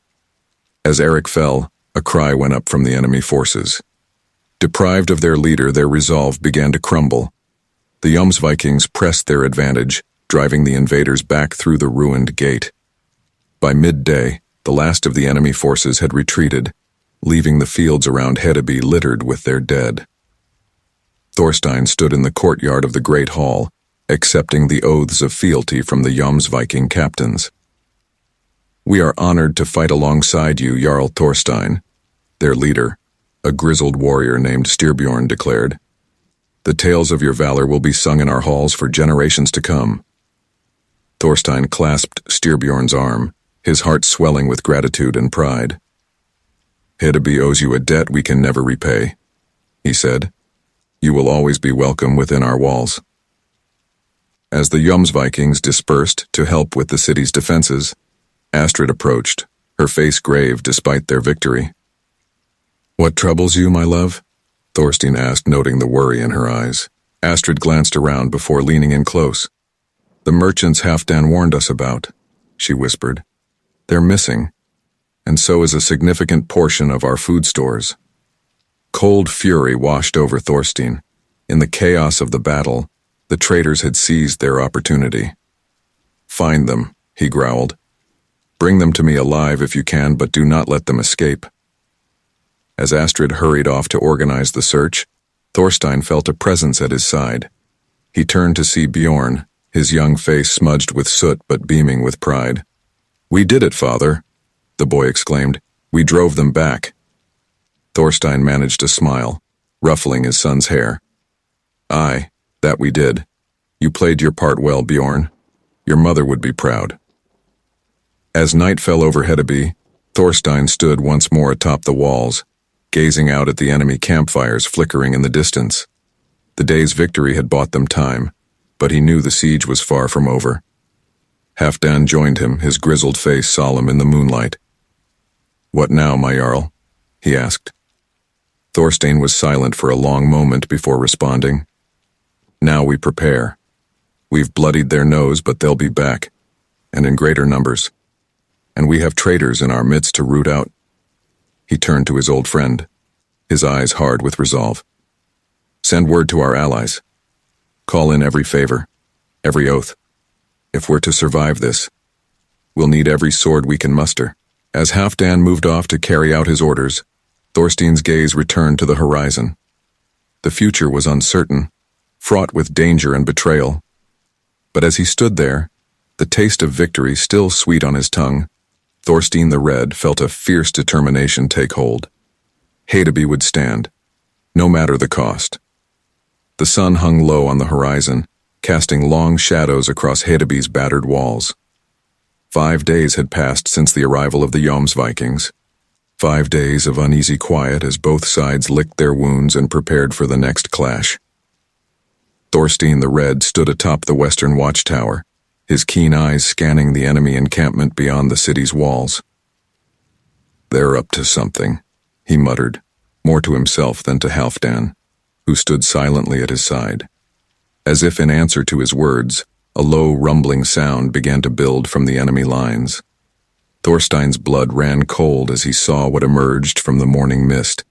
S1: As Eric fell, a cry went up from the enemy forces. Deprived of their leader, their resolve began to crumble. The Vikings pressed their advantage, driving the invaders back through the ruined gate. By midday, the last of the enemy forces had retreated, leaving the fields around Hedeby littered with their dead. Thorstein stood in the courtyard of the great hall, accepting the oaths of fealty from the Viking captains. "We are honored to fight alongside you, Jarl Thorstein," their leader, a grizzled warrior named Styrbjorn, declared. "The tales of your valor will be sung in our halls for generations to come." Thorstein clasped Styrbjorn's arm, his heart swelling with gratitude and pride. "Hedeby owes you a debt we can never repay," he said. "You will always be welcome within our walls." As the Vikings dispersed to help with the city's defenses, Astrid approached, her face grave despite their victory. "What troubles you, my love?" Thorstein asked, noting the worry in her eyes. Astrid glanced around before leaning in close. "The merchants Halfdan warned us about," she whispered. "They're missing, and so is a significant portion of our food stores." Cold fury washed over Thorstein. In the chaos of the battle, the traitors had seized their opportunity. "Find them," he growled. "Bring them to me alive if you can, but do not let them escape." As Astrid hurried off to organize the search, Thorstein felt a presence at his side. He turned to see Bjorn, his young face smudged with soot but beaming with pride. "We did it, father," the boy exclaimed. "We drove them back." Thorstein managed to smile, ruffling his son's hair. "Aye, that we did. You played your part well, Bjorn. Your mother would be proud." As night fell over Hedeby, Thorstein stood once more atop the walls, gazing out at the enemy campfires flickering in the distance. The day's victory had bought them time, but he knew the siege was far from over. Halfdan joined him, his grizzled face solemn in the moonlight. "What now, my Jarl?" he asked. Thorstein was silent for a long moment before responding. "Now we prepare. We've bloodied their nose, but they'll be back, and in greater numbers. And we have traitors in our midst to root out." He turned to his old friend, his eyes hard with resolve. "Send word to our allies. Call in every favor, every oath. If we're to survive this, we'll need every sword we can muster." As Halfdan moved off to carry out his orders, Thorstein's gaze returned to the horizon. The future was uncertain, fraught with danger and betrayal. But as he stood there, the taste of victory still sweet on his tongue, Thorstein the Red felt a fierce determination take hold. Hedeby would stand, no matter the cost. The sun hung low on the horizon, casting long shadows across Hedeby's battered walls. 5 days had passed since the arrival of the Vikings. 5 days of uneasy quiet as both sides licked their wounds and prepared for the next clash. Thorstein the Red stood atop the western watchtower, his keen eyes scanning the enemy encampment beyond the city's walls. "They're up to something," he muttered, more to himself than to Halfdan, who stood silently at his side. As if in answer to his words, a low rumbling sound began to build from the enemy lines. Thorstein's blood ran cold as he saw what emerged from the morning mist.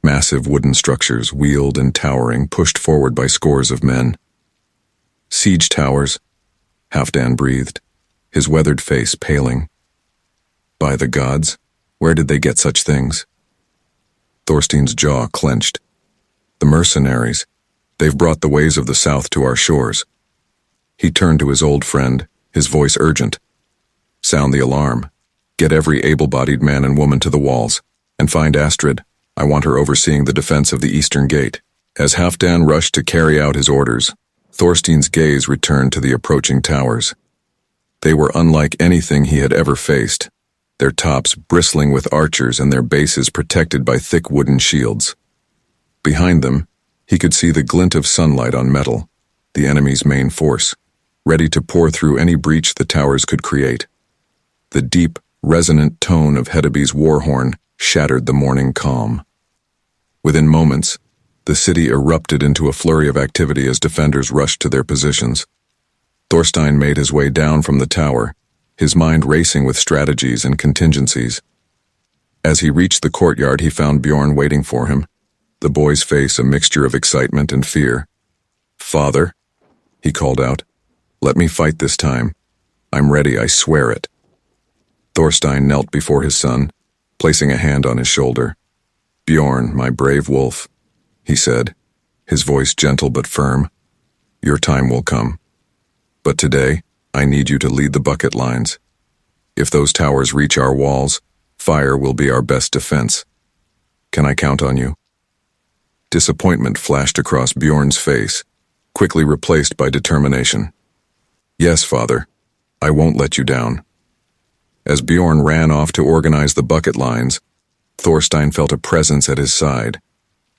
S1: Massive wooden structures, wheeled and towering, pushed forward by scores of men. "Siege towers," Halfdan breathed, his weathered face paling. "By the gods, where did they get such things?" Thorstein's jaw clenched. "The mercenaries. They've brought the ways of the south to our shores." He turned to his old friend, his voice urgent. "Sound the alarm. Get every able-bodied man and woman to the walls, and find Astrid. I want her overseeing the defense of the eastern gate." As Halfdan rushed to carry out his orders, Thorstein's gaze returned to the approaching towers. They were unlike anything he had ever faced, their tops bristling with archers and their bases protected by thick wooden shields. Behind them, he could see the glint of sunlight on metal, the enemy's main force, ready to pour through any breach the towers could create. The deep, resonant tone of Hedebe's war horn shattered the morning calm. Within moments, the city erupted into a flurry of activity as defenders rushed to their positions. Thorstein made his way down from the tower, his mind racing with strategies and contingencies. As he reached the courtyard, he found Bjorn waiting for him, the boy's face a mixture of excitement and fear. "Father," he called out, "let me fight this time. I'm ready, I swear it." Thorstein knelt before his son, placing a hand on his shoulder. "Bjorn, my brave wolf," he said, his voice gentle but firm, "your time will come. But today, I need you to lead the bucket lines. If those towers reach our walls, fire will be our best defense. Can I count on you?" Disappointment flashed across Bjorn's face, quickly replaced by determination. "Yes, father. I won't let you down." As Bjorn ran off to organize the bucket lines, Thorstein felt a presence at his side.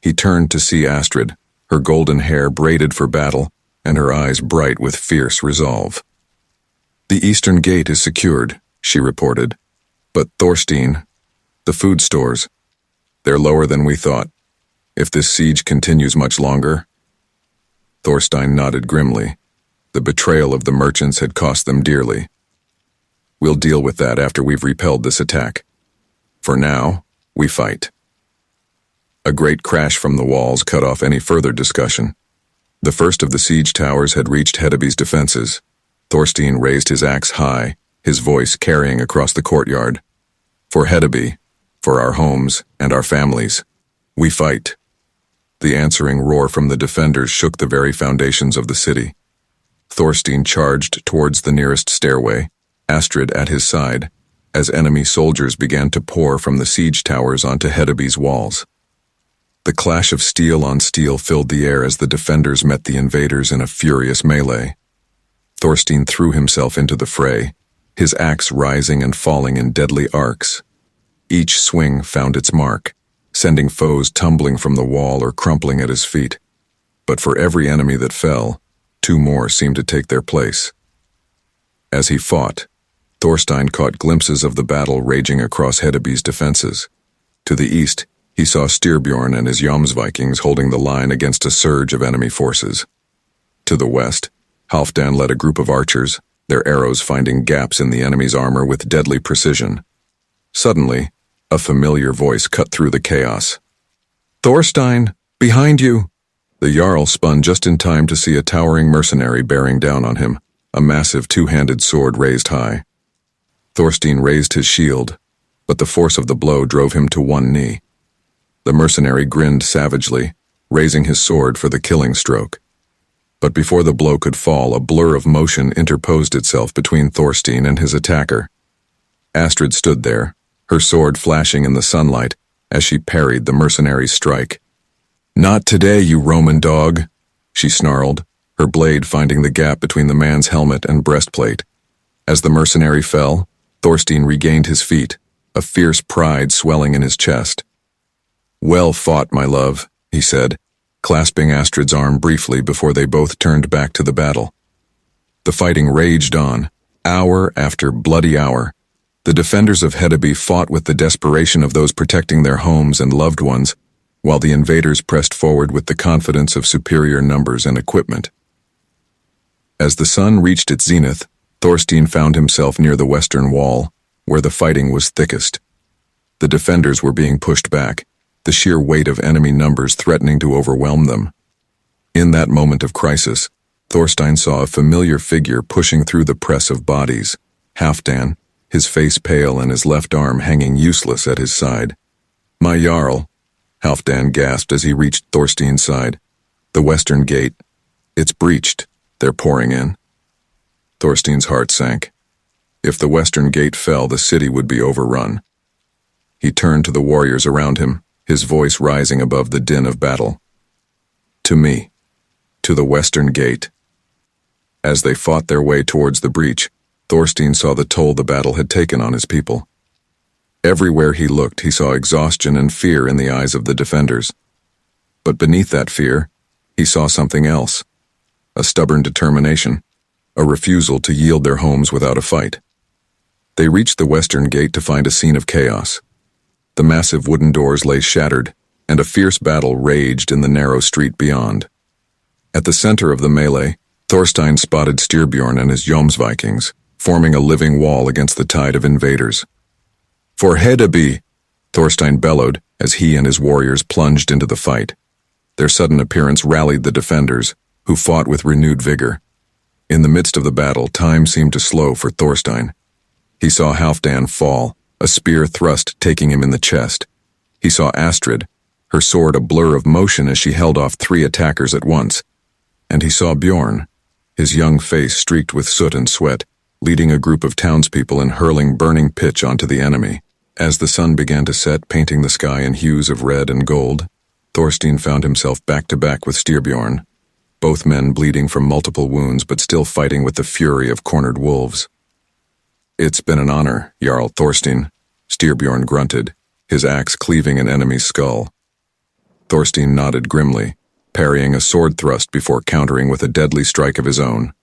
S1: He turned to see Astrid, her golden hair braided for battle, and her eyes bright with fierce resolve. "The eastern gate is secured," she reported. "But Thorstein, the food stores, they're lower than we thought. If this siege continues much longer..." Thorstein nodded grimly. The betrayal of the merchants had cost them dearly. "We'll deal with that after we've repelled this attack. For now, we fight." A great crash from the walls cut off any further discussion. The first of the siege towers had reached Hedebe's defenses. Thorstein raised his axe high, his voice carrying across the courtyard. "For Hedebe, for our homes and our families, we fight." The answering roar from the defenders shook the very foundations of the city. Thorstein charged towards the nearest stairway, Astrid at his side, as enemy soldiers began to pour from the siege towers onto Hedebe's walls. The clash of steel on steel filled the air as the defenders met the invaders in a furious melee. Thorstein threw himself into the fray, his axe rising and falling in deadly arcs. Each swing found its mark, sending foes tumbling from the wall or crumpling at his feet. But for every enemy that fell, two more seemed to take their place. As he fought, Thorstein caught glimpses of the battle raging across Hedebe's defenses. To the east, he saw Styrbjorn and his Vikings holding the line against a surge of enemy forces. To the west, Halfdan led a group of archers, their arrows finding gaps in the enemy's armor with deadly precision. Suddenly, a familiar voice cut through the chaos. "Thorstein, behind you!" The Jarl spun just in time to see a towering mercenary bearing down on him, a massive two-handed sword raised high. Thorstein raised his shield, but the force of the blow drove him to one knee. The mercenary grinned savagely, raising his sword for the killing stroke. But before the blow could fall, a blur of motion interposed itself between Thorstein and his attacker. Astrid stood there, her sword flashing in the sunlight as she parried the mercenary's strike. "Not today, you Roman dog," she snarled, her blade finding the gap between the man's helmet and breastplate. As the mercenary fell, Thorstein regained his feet, a fierce pride swelling in his chest. "Well fought, my love," he said, clasping Astrid's arm briefly before they both turned back to the battle. The fighting raged on, hour after bloody hour. The defenders of Hedebe fought with the desperation of those protecting their homes and loved ones, while the invaders pressed forward with the confidence of superior numbers and equipment. As the sun reached its zenith, Thorstein found himself near the western wall, where the fighting was thickest. The defenders were being pushed back, the sheer weight of enemy numbers threatening to overwhelm them. In that moment of crisis, Thorstein saw a familiar figure pushing through the press of bodies, Halfdan, his face pale and his left arm hanging useless at his side. "My Jarl," Halfdan gasped as he reached Thorstein's side. "The western gate. It's breached. They're pouring in." Thorstein's heart sank. If the western gate fell, the city would be overrun. He turned to the warriors around him, his voice rising above the din of battle. "To me. To the western gate." As they fought their way towards the breach, Thorstein saw the toll the battle had taken on his people. Everywhere he looked, he saw exhaustion and fear in the eyes of the defenders. But beneath that fear, he saw something else. A stubborn determination, a refusal to yield their homes without a fight. They reached the western gate to find a scene of chaos. The massive wooden doors lay shattered, and a fierce battle raged in the narrow street beyond. At the center of the melee, Thorstein spotted Styrbjorn and his Jomsvikings, forming a living wall against the tide of invaders. "For Hedeby!" Thorstein bellowed as he and his warriors plunged into the fight. Their sudden appearance rallied the defenders, who fought with renewed vigor. In the midst of the battle, time seemed to slow for Thorstein. He saw Halfdan fall, a spear thrust taking him in the chest. He saw Astrid, her sword a blur of motion as she held off 3 attackers at once. And he saw Bjorn, his young face streaked with soot and sweat, leading a group of townspeople and hurling burning pitch onto the enemy. As the sun began to set, painting the sky in hues of red and gold, Thorstein found himself back-to-back with Styrbjorn, both men bleeding from multiple wounds but still fighting with the fury of cornered wolves. "It's been an honor, Jarl Thorstein," Styrbjorn grunted, his axe cleaving an enemy's skull. Thorstein nodded grimly, parrying a sword thrust before countering with a deadly strike of his own.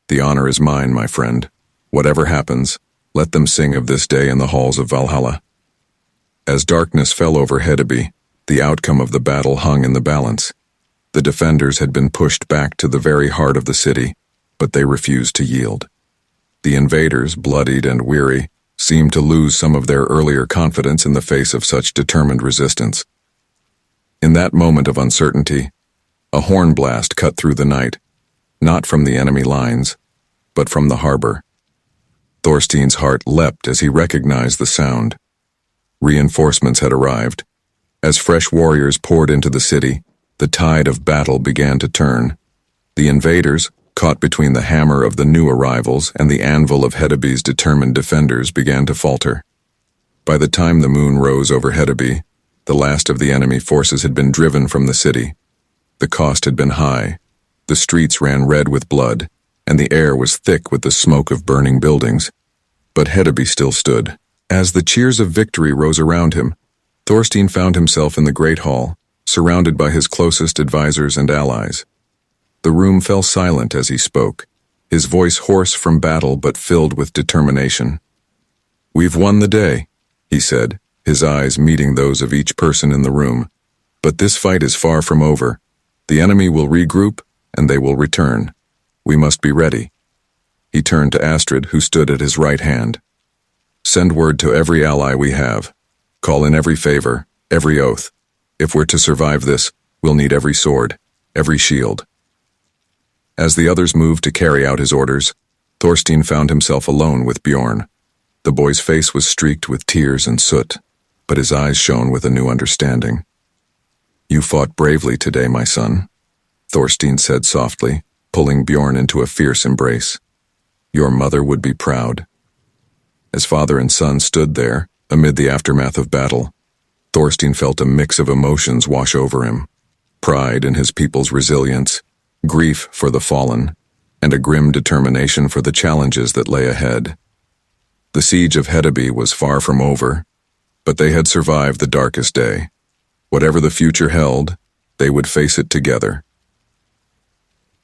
S1: "The honor is mine, my friend. Whatever happens, let them sing of this day in the halls of Valhalla." As darkness fell over Hedeby, the outcome of the battle hung in the balance. The defenders had been pushed back to the very heart of the city, but they refused to yield. The invaders, bloodied and weary, seemed to lose some of their earlier confidence in the face of such determined resistance. In that moment of uncertainty, a horn blast cut through the night, not from the enemy lines, but from the harbor. Thorstein's heart leapt as he recognized the sound. Reinforcements had arrived. As fresh warriors poured into the city, the tide of battle began to turn. The invaders, caught between the hammer of the new arrivals and the anvil of Hedeby's determined defenders, began to falter. By the time the moon rose over Hedeby, the last of the enemy forces had been driven from the city. The cost had been high. The streets ran red with blood, and the air was thick with the smoke of burning buildings. But Hedeby still stood. As the cheers of victory rose around him, Thorstein found himself in the great hall, surrounded by his closest advisors and allies. The room fell silent as he spoke, his voice hoarse from battle but filled with determination. "We've won the day," he said, his eyes meeting those of each person in the room. "But this fight is far from over. The enemy will regroup, and they will return. We must be ready." He turned to Astrid, who stood at his right hand. "Send word to every ally we have. Call in every favor, every oath. If we're to survive this, we'll need every sword, every shield." As the others moved to carry out his orders, Thorstein found himself alone with Bjorn. The boy's face was streaked with tears and soot, but his eyes shone with a new understanding. "You fought bravely today, my son," Thorstein said softly, pulling Bjorn into a fierce embrace. "Your mother would be proud." As father and son stood there, amid the aftermath of battle, Thorstein felt a mix of emotions wash over him: pride in his people's resilience, grief for the fallen, and a grim determination for the challenges that lay ahead. The siege of Hedeby was far from over, but they had survived the darkest day. Whatever the future held, they would face it together.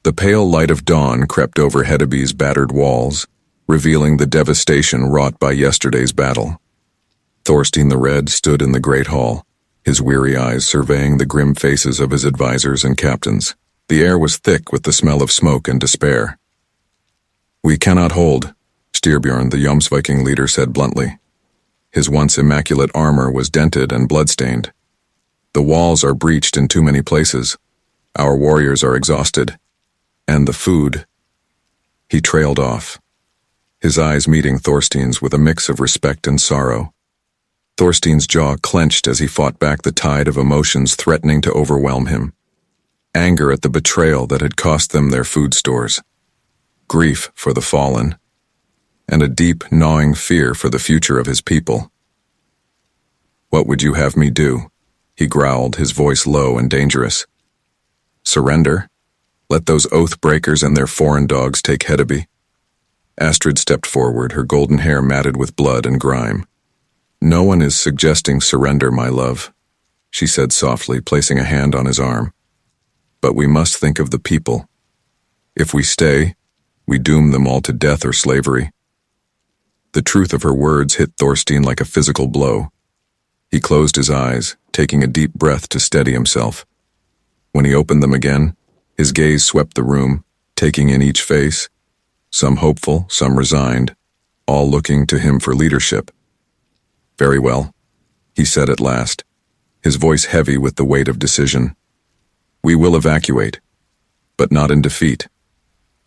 S1: The pale light of dawn crept over Hedeby's battered walls, revealing the devastation wrought by yesterday's battle. Thorstein the Red stood in the great hall, his weary eyes surveying the grim faces of his advisors and captains. The air was thick with the smell of smoke and despair. "We cannot hold," Styrbjorn, the Jomsviking leader, said bluntly. His once immaculate armor was dented and bloodstained. "The walls are breached in too many places. Our warriors are exhausted. And the food." He trailed off, his eyes meeting Thorstein's with a mix of respect and sorrow. Thorstein's jaw clenched as he fought back the tide of emotions threatening to overwhelm him. Anger at the betrayal that had cost them their food stores, grief for the fallen, and a deep, gnawing fear for the future of his people. "What would you have me do?" he growled, his voice low and dangerous. "Surrender? Let those oath-breakers and their foreign dogs take Hedeby?" Astrid stepped forward, her golden hair matted with blood and grime. "No one is suggesting surrender, my love," she said softly, placing a hand on his arm. "But we must think of the people. If we stay, we doom them all to death or slavery." The truth of her words hit Thorstein like a physical blow. He closed his eyes, taking a deep breath to steady himself. When he opened them again, his gaze swept the room, taking in each face, some hopeful, some resigned, all looking to him for leadership. "Very well," he said at last, his voice heavy with the weight of decision. "We will evacuate, but not in defeat.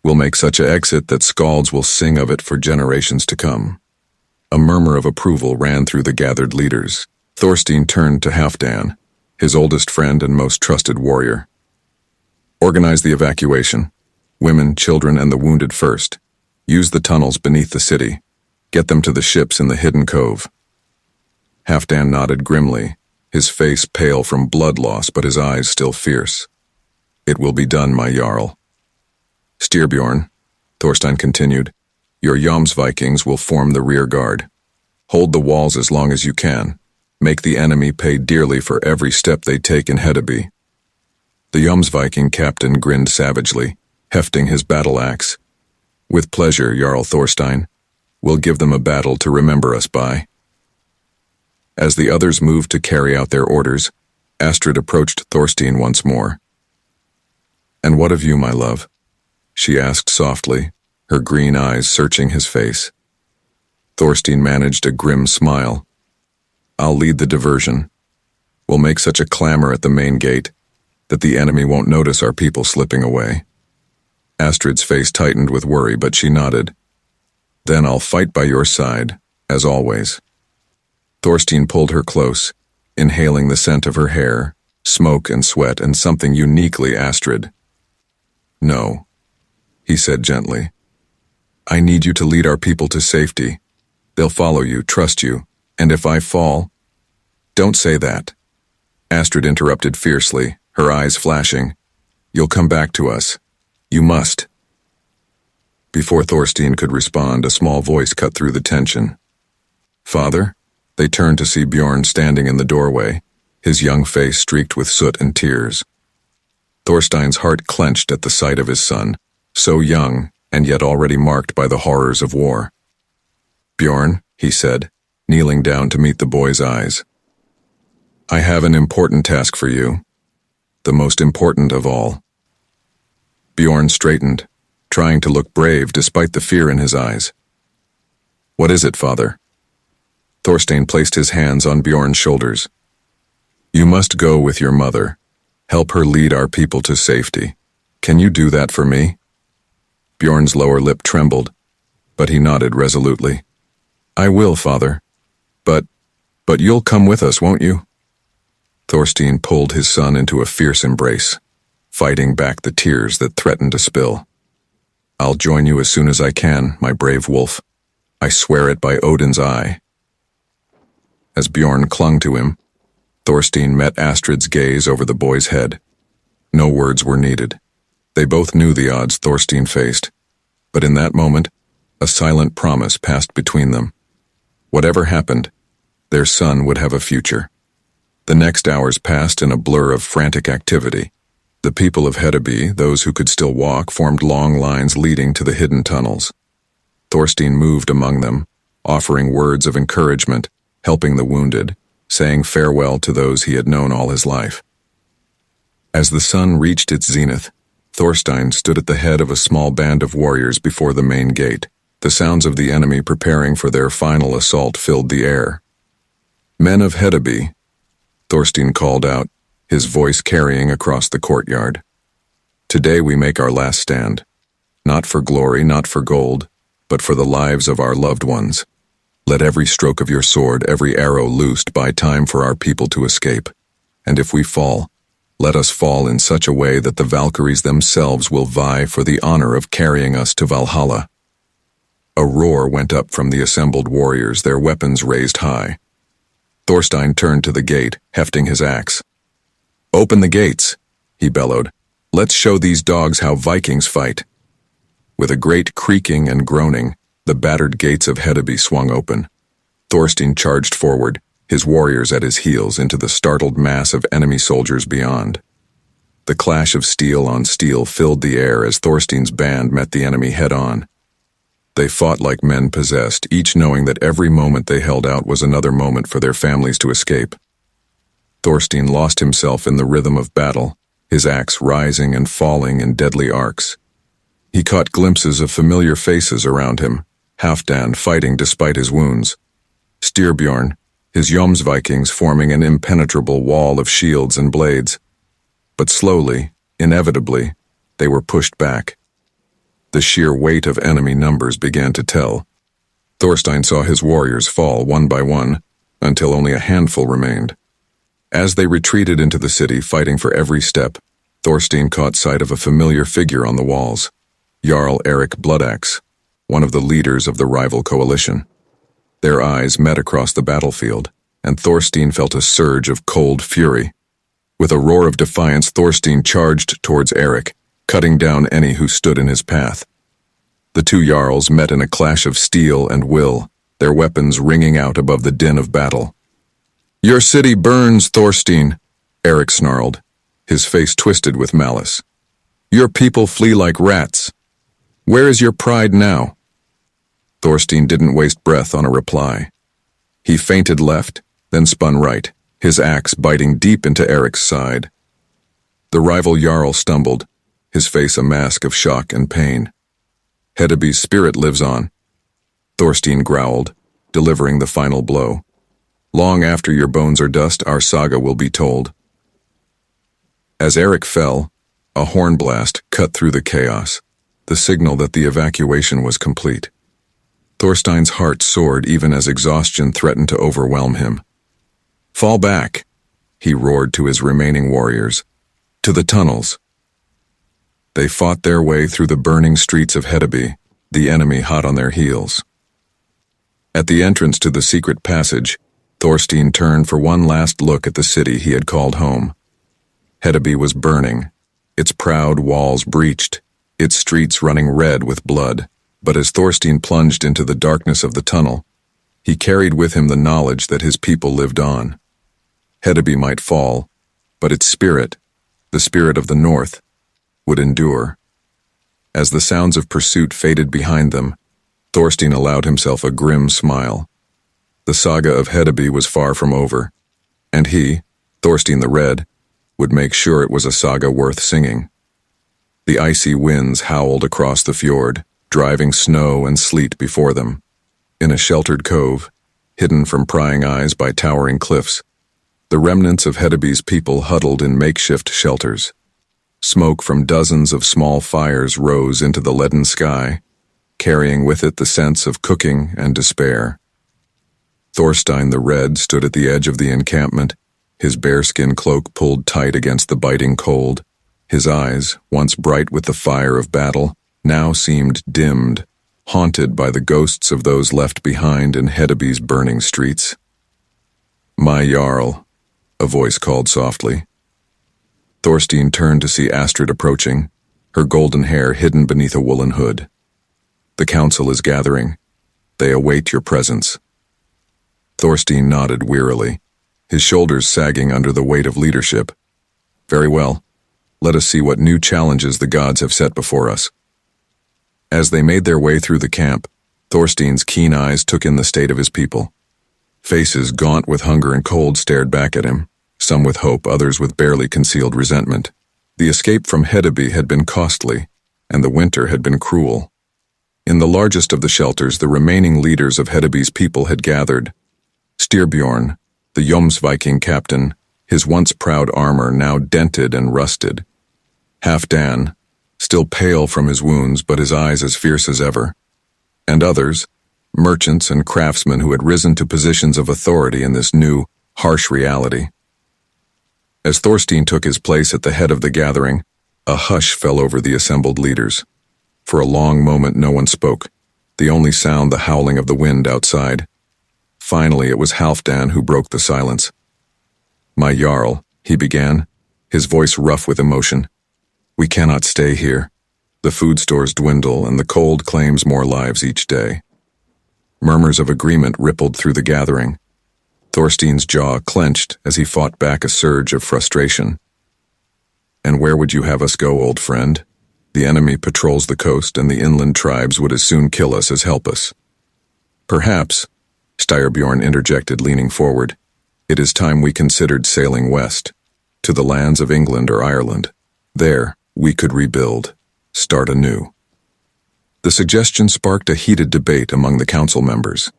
S1: We'll make such an exit that skalds will sing of it for generations to come." A murmur of approval ran through the gathered leaders. Thorstein turned to Halfdan, his oldest friend and most trusted warrior. "Organize the evacuation. Women, children, and the wounded first. Use the tunnels beneath the city. Get them to the ships in the hidden cove." Halfdan nodded grimly, his face pale from blood loss but his eyes still fierce. "It will be done, my Jarl." "Styrbjorn," Thorstein continued, "your Vikings will form the rear guard. Hold the walls as long as you can. Make the enemy pay dearly for every step they take in Hedeby." The Viking captain grinned savagely, hefting his battle axe. "With pleasure, Jarl Thorstein. We'll give them a battle to remember us by." As the others moved to carry out their orders, Astrid approached Thorstein once more. "And what of you, my love?" she asked softly, her green eyes searching his face. Thorstein managed a grim smile. "I'll lead the diversion. We'll make such a clamor at the main gate that the enemy won't notice our people slipping away." Astrid's face tightened with worry, but she nodded. "Then I'll fight by your side, as always." Thorstein pulled her close, inhaling the scent of her hair, smoke and sweat, and something uniquely Astrid. "No," he said gently. "I need you to lead our people to safety. They'll follow you, trust you, and if I fall—" "Don't say that," Astrid interrupted fiercely, her eyes flashing. "You'll come back to us. You must." Before Thorstein could respond, a small voice cut through the tension. "Father?" They turned to see Bjorn standing in the doorway, his young face streaked with soot and tears. Thorstein's heart clenched at the sight of his son, so young and yet already marked by the horrors of war. "Bjorn," he said, kneeling down to meet the boy's eyes. "I have an important task for you, the most important of all." Bjorn straightened, trying to look brave despite the fear in his eyes. "What is it, father?" Thorstein placed his hands on Bjorn's shoulders. "You must go with your mother. Help her lead our people to safety. Can you do that for me?" Bjorn's lower lip trembled, but he nodded resolutely. "I will, father. But you'll come with us, won't you?" Thorstein pulled his son into a fierce embrace, fighting back the tears that threatened to spill. "I'll join you as soon as I can, my brave wolf. I swear it by Odin's eye." As Bjorn clung to him, Thorstein met Astrid's gaze over the boy's head. No words were needed. They both knew the odds Thorstein faced, but in that moment, a silent promise passed between them. Whatever happened, their son would have a future. The next hours passed in a blur of frantic activity. The people of Hedeby, those who could still walk, formed long lines leading to the hidden tunnels. Thorstein moved among them, offering words of encouragement, helping the wounded, saying farewell to those he had known all his life. As the sun reached its zenith, Thorstein stood at the head of a small band of warriors before the main gate. The sounds of the enemy preparing for their final assault filled the air. "Men of Hedeby," Thorstein called out, his voice carrying across the courtyard. "Today we make our last stand. Not for glory, not for gold, but for the lives of our loved ones. Let every stroke of your sword, every arrow loosed buy time for our people to escape. And if we fall, let us fall in such a way that the Valkyries themselves will vie for the honor of carrying us to Valhalla." A roar went up from the assembled warriors, their weapons raised high. Thorstein turned to the gate, hefting his axe. "Open the gates," he bellowed. "Let's show these dogs how Vikings fight." With a great creaking and groaning, the battered gates of Hedeby swung open. Thorstein charged forward, his warriors at his heels, into the startled mass of enemy soldiers beyond. The clash of steel on steel filled the air as Thorstein's band met the enemy head-on. They fought like men possessed, each knowing that every moment they held out was another moment for their families to escape. Thorstein lost himself in the rhythm of battle, his axe rising and falling in deadly arcs. He caught glimpses of familiar faces around him, Halfdan fighting despite his wounds, Styrbjorn, his Jomsvikings forming an impenetrable wall of shields and blades. But slowly, inevitably, they were pushed back. The sheer weight of enemy numbers began to tell. Thorstein saw his warriors fall one by one, until only a handful remained. As they retreated into the city, fighting for every step, Thorstein caught sight of a familiar figure on the walls, Jarl Erik Bloodaxe, one of the leaders of the rival coalition. Their eyes met across the battlefield, and Thorstein felt a surge of cold fury. With a roar of defiance, Thorstein charged towards Erik, cutting down any who stood in his path. The two Jarls met in a clash of steel and will, their weapons ringing out above the din of battle. "Your city burns, Thorstein," Erik snarled, his face twisted with malice. "Your people flee like rats. Where is your pride now?" Thorstein didn't waste breath on a reply. He feinted left, then spun right, his axe biting deep into Erik's side. The rival Jarl stumbled, his face a mask of shock and pain. "Hedeby's spirit lives on," Thorstein growled, delivering the final blow. "Long after your bones are dust, our saga will be told." As Erik fell, a horn blast cut through the chaos, the signal that the evacuation was complete. Thorstein's heart soared even as exhaustion threatened to overwhelm him. "Fall back," he roared to his remaining warriors. "To the tunnels." They fought their way through the burning streets of Hedeby, the enemy hot on their heels. At the entrance to the secret passage, Thorstein turned for one last look at the city he had called home. Hedeby was burning, its proud walls breached, its streets running red with blood. But as Thorstein plunged into the darkness of the tunnel, he carried with him the knowledge that his people lived on. Hedeby might fall, but its spirit, the spirit of the North, would endure. As the sounds of pursuit faded behind them, Thorstein allowed himself a grim smile. The saga of Hedeby was far from over, and he, Thorstein the Red, would make sure it was a saga worth singing. The icy winds howled across the fjord, driving snow and sleet before them. In a sheltered cove, hidden from prying eyes by towering cliffs, the remnants of Hedeby's people huddled in makeshift shelters. Smoke from dozens of small fires rose into the leaden sky, carrying with it the sense of cooking and despair. Thorstein the Red stood at the edge of the encampment, his bearskin cloak pulled tight against the biting cold. His eyes, once bright with the fire of battle, now seemed dimmed, haunted by the ghosts of those left behind in Hedeby's burning streets. "My Jarl," a voice called softly. Thorstein turned to see Astrid approaching, her golden hair hidden beneath a woolen hood. "The council is gathering. They await your presence." Thorstein nodded wearily, his shoulders sagging under the weight of leadership. "Very well. Let us see what new challenges the gods have set before us." As they made their way through the camp, Thorstein's keen eyes took in the state of his people. Faces gaunt with hunger and cold stared back at him, some with hope, others with barely concealed resentment. The escape from Hedeby had been costly, and the winter had been cruel. In the largest of the shelters, the remaining leaders of Hedeby's people had gathered. Styrbjorn, the Jomsviking captain, his once proud armor now dented and rusted. Halfdan, still pale from his wounds but his eyes as fierce as ever. And others, merchants and craftsmen who had risen to positions of authority in this new, harsh reality. As Thorstein took his place at the head of the gathering, a hush fell over the assembled leaders. For a long moment no one spoke, the only sound the howling of the wind outside. Finally it was Halfdan who broke the silence. "My Jarl," he began, his voice rough with emotion. "We cannot stay here. The food stores dwindle and the cold claims more lives each day." Murmurs of agreement rippled through the gathering. Thorstein's jaw clenched as he fought back a surge of frustration. "And where would you have us go, old friend?" The enemy patrols the coast, and the inland tribes would as soon kill us as help us. Perhaps, Styrbjorn interjected, leaning forward, it is time we considered sailing west, to the lands of England or Ireland. There, we could rebuild, start anew. The suggestion sparked a heated debate among the council members.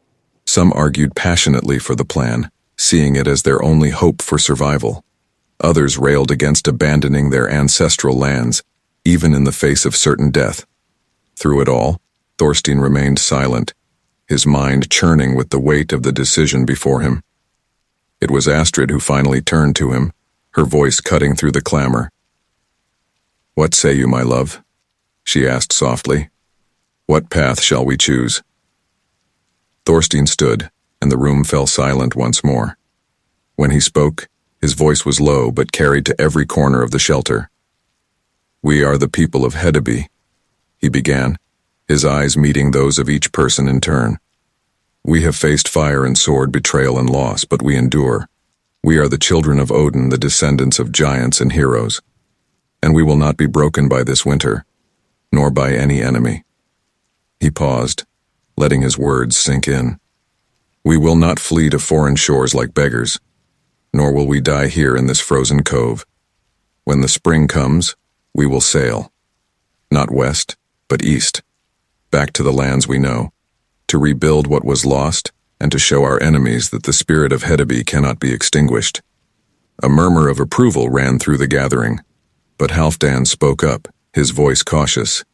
S1: Some argued passionately for the plan, seeing it as their only hope for survival. Others railed against abandoning their ancestral lands, even in the face of certain death. Through it all, Thorstein remained silent, his mind churning with the weight of the decision before him. It was Astrid who finally turned to him, her voice cutting through the clamor. "What say you, my love?" she asked softly. "What path shall we choose?" Thorstein stood, and the room fell silent once more. When he spoke, his voice was low but carried to every corner of the shelter. "We are the people of Hedeby," he began, his eyes meeting those of each person in turn. "We have faced fire and sword, betrayal and loss, but we endure. We are the children of Odin, the descendants of giants and heroes. And we will not be broken by this winter, nor by any enemy." He paused, letting his words sink in. "We will not flee to foreign shores like beggars, nor will we die here in this frozen cove. When the spring comes, we will sail, not west, but east, back to the lands we know, to rebuild what was lost and to show our enemies that the spirit of Hedeby cannot be extinguished." A murmur of approval ran through the gathering, but Halfdan spoke up, his voice cautious.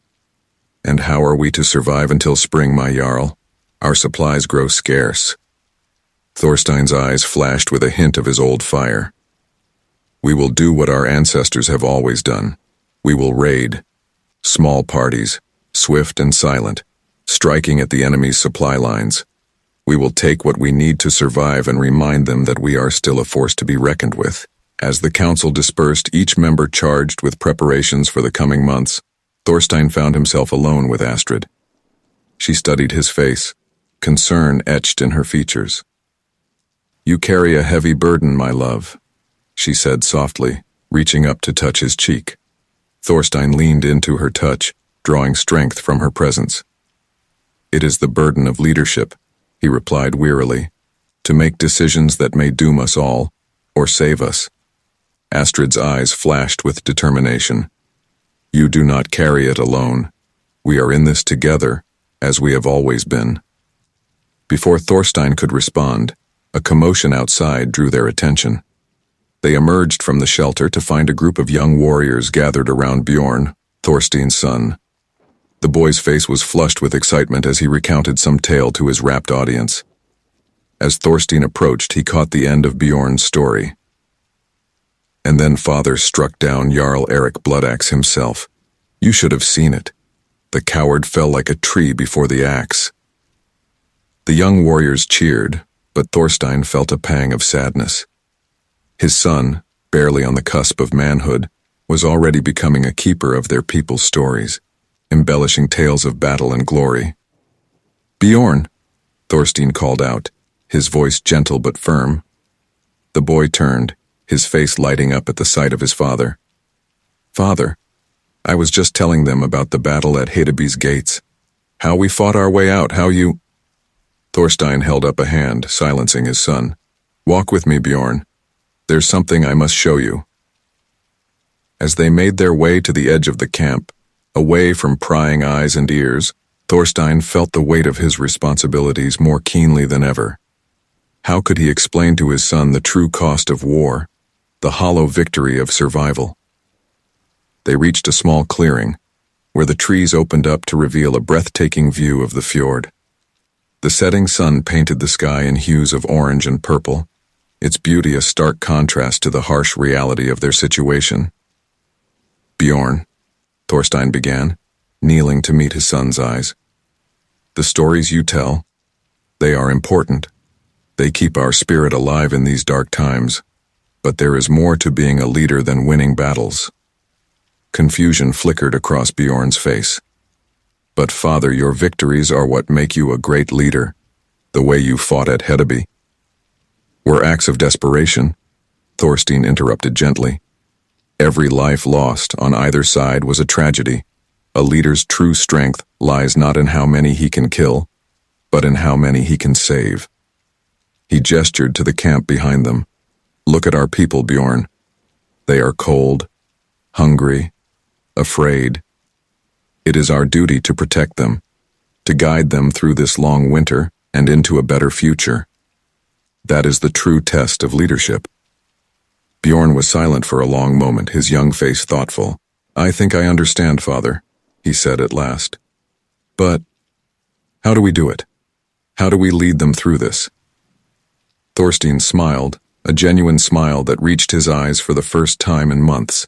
S1: "And how are we to survive until spring, my Jarl? Our supplies grow scarce." Thorstein's eyes flashed with a hint of his old fire. "We will do what our ancestors have always done. We will raid. Small parties, swift and silent, striking at the enemy's supply lines. We will take what we need to survive and remind them that we are still a force to be reckoned with." As the council dispersed, each member charged with preparations for the coming months, Thorstein found himself alone with Astrid. She studied his face, concern etched in her features. "You carry a heavy burden, my love," she said softly, reaching up to touch his cheek. Thorstein leaned into her touch, drawing strength from her presence. "It is the burden of leadership," he replied wearily, "to make decisions that may doom us all, or save us." Astrid's eyes flashed with determination. "You do not carry it alone. We are in this together, as we have always been." Before Thorstein could respond, a commotion outside drew their attention. They emerged from the shelter to find a group of young warriors gathered around Bjorn, Thorstein's son. The boy's face was flushed with excitement as he recounted some tale to his rapt audience. As Thorstein approached, he caught the end of Bjorn's story. "And then father struck down Jarl Erik Bloodaxe himself. You should have seen it. The coward fell like a tree before the axe." The young warriors cheered, but Thorstein felt a pang of sadness. His son, barely on the cusp of manhood, was already becoming a keeper of their people's stories, embellishing tales of battle and glory. "Bjorn," Thorstein called out, his voice gentle but firm. The boy turned, his face lighting up at the sight of his father. "Father, I was just telling them about the battle at Hedeby's gates. How we fought our way out, how you—" Thorstein held up a hand, silencing his son. "Walk with me, Bjorn. There's something I must show you." As they made their way to the edge of the camp, away from prying eyes and ears, Thorstein felt the weight of his responsibilities more keenly than ever. How could he explain to his son the true cost of war, the hollow victory of survival? They reached a small clearing, where the trees opened up to reveal a breathtaking view of the fjord. The setting sun painted the sky in hues of orange and purple, its beauty a stark contrast to the harsh reality of their situation. "Bjorn," Thorstein began, kneeling to meet his son's eyes. "The stories you tell, they are important. They keep our spirit alive in these dark times. But there is more to being a leader than winning battles." Confusion flickered across Bjorn's face. "But father, your victories are what make you a great leader, the way you fought at Hedeby." "Were acts of desperation," Thorstein interrupted gently. "Every life lost on either side was a tragedy, A leader's true strength lies not in how many he can kill, but in how many he can save. He gestured to the camp behind them. Look at our people, Bjorn. They are cold, hungry, afraid. It is our duty to protect them, to guide them through this long winter and into a better future. That is the true test of leadership. Bjorn was silent for a long moment, his young face thoughtful. I think I understand, Father, he said at last. But how do we do it? How do we lead them through this? Thorstein smiled, a genuine smile that reached his eyes for the first time in months.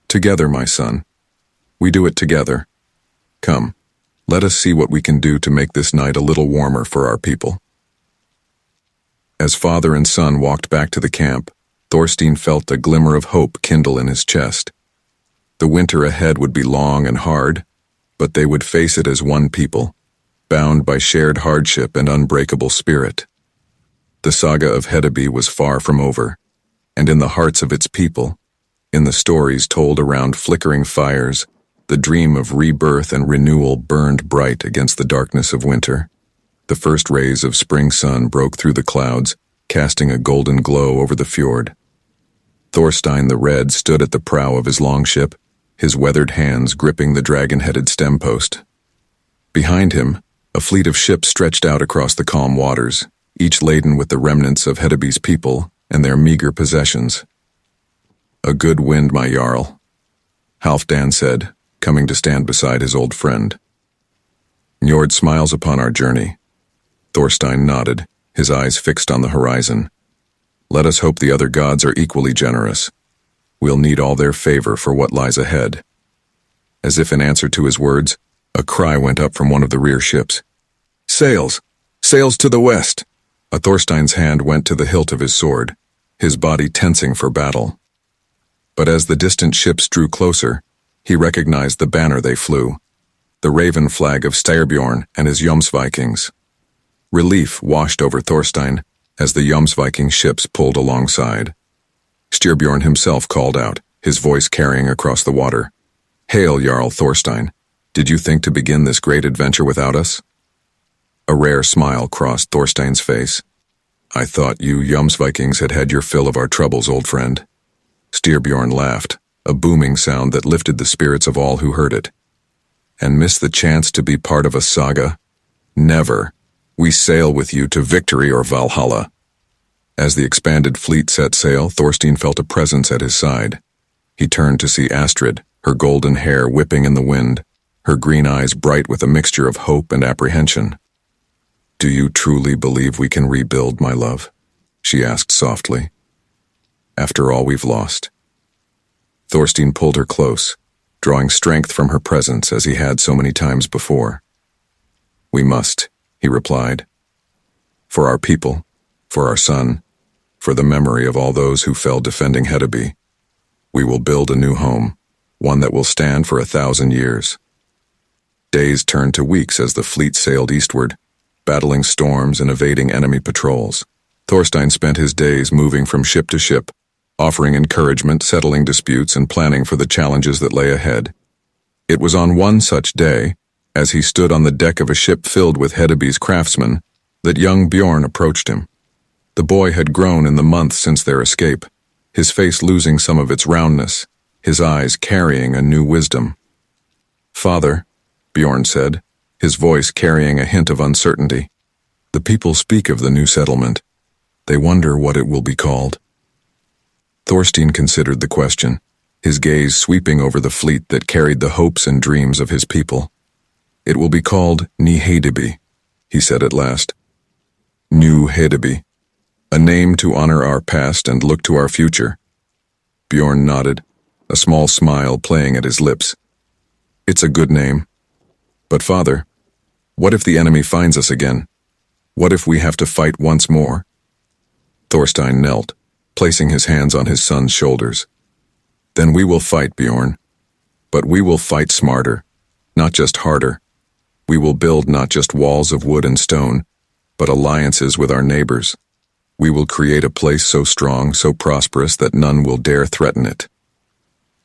S1: Together, my son. We do it together. Come, let us see what we can do to make this night a little warmer for our people. As father and son walked back to the camp, Thorstein felt a glimmer of hope kindle in his chest. The winter ahead would be long and hard, but they would face it as one people, bound by shared hardship and unbreakable spirit. The saga of Hedeby was far from over, and in the hearts of its people, in the stories told around flickering fires, the dream of rebirth and renewal burned bright against the darkness of winter. The first rays of spring sun broke through the clouds, casting a golden glow over the fjord. Thorstein the Red stood at the prow of his longship, his weathered hands gripping the dragon-headed stem post. Behind him, a fleet of ships stretched out across the calm waters, each laden with the remnants of Hedeby's people and their meager possessions. A good wind, my Jarl, Halfdan said, coming to stand beside his old friend. Njord smiles upon our journey. Thorstein nodded, his eyes fixed on the horizon. Let us hope the other gods are equally generous. We'll need all their favor for what lies ahead. As if in answer to his words, a cry went up from one of the rear ships. Sails! Sails to the west! Thorstein's hand went to the hilt of his sword, his body tensing for battle. But as the distant ships drew closer, he recognized the banner they flew, the raven flag of Styrbjorn and his Jomsvikings. Relief washed over Thorstein as the Jomsviking ships pulled alongside. Styrbjorn himself called out, his voice carrying across the water. Hail, Jarl Thorstein. Did you think to begin this great adventure without us? A rare smile crossed Thorstein's face. I thought you Jomsvikings had had your fill of our troubles, old friend. Styrbjorn laughed, a booming sound that lifted the spirits of all who heard it. And miss the chance to be part of a saga? Never. We sail with you to victory or Valhalla. As the expanded fleet set sail, Thorstein felt a presence at his side. He turned to see Astrid, her golden hair whipping in the wind, her green eyes bright with a mixture of hope and apprehension. Do you truly believe we can rebuild, my love? She asked softly. After all we've lost. Thorstein pulled her close, drawing strength from her presence as he had so many times before. We must, he replied. For our people, for our son, for the memory of all those who fell defending Hedeby. We will build a new home, one that will stand for 1,000 years. Days turned to weeks as the fleet sailed eastward, battling storms and evading enemy patrols. Thorstein spent his days moving from ship to ship, offering encouragement, settling disputes, and planning for the challenges that lay ahead. It was on one such day, as he stood on the deck of a ship filled with Hedeby's craftsmen, that young Bjorn approached him. The boy had grown in the months since their escape, his face losing some of its roundness, his eyes carrying a new wisdom. Father, Bjorn said, his voice carrying a hint of uncertainty. The people speak of the new settlement. They wonder what it will be called. Thorstein considered the question, his gaze sweeping over the fleet that carried the hopes and dreams of his people. It will be called Ny Hedeby, he said at last. New Hedeby, a name to honor our past and look to our future. Bjorn nodded, a small smile playing at his lips. It's a good name. But father, what if the enemy finds us again? What if we have to fight once more? Thorstein knelt, placing his hands on his son's shoulders. Then we will fight, Bjorn. But we will fight smarter, not just harder. We will build not just walls of wood and stone, but alliances with our neighbors. We will create a place so strong, so prosperous that none will dare threaten it.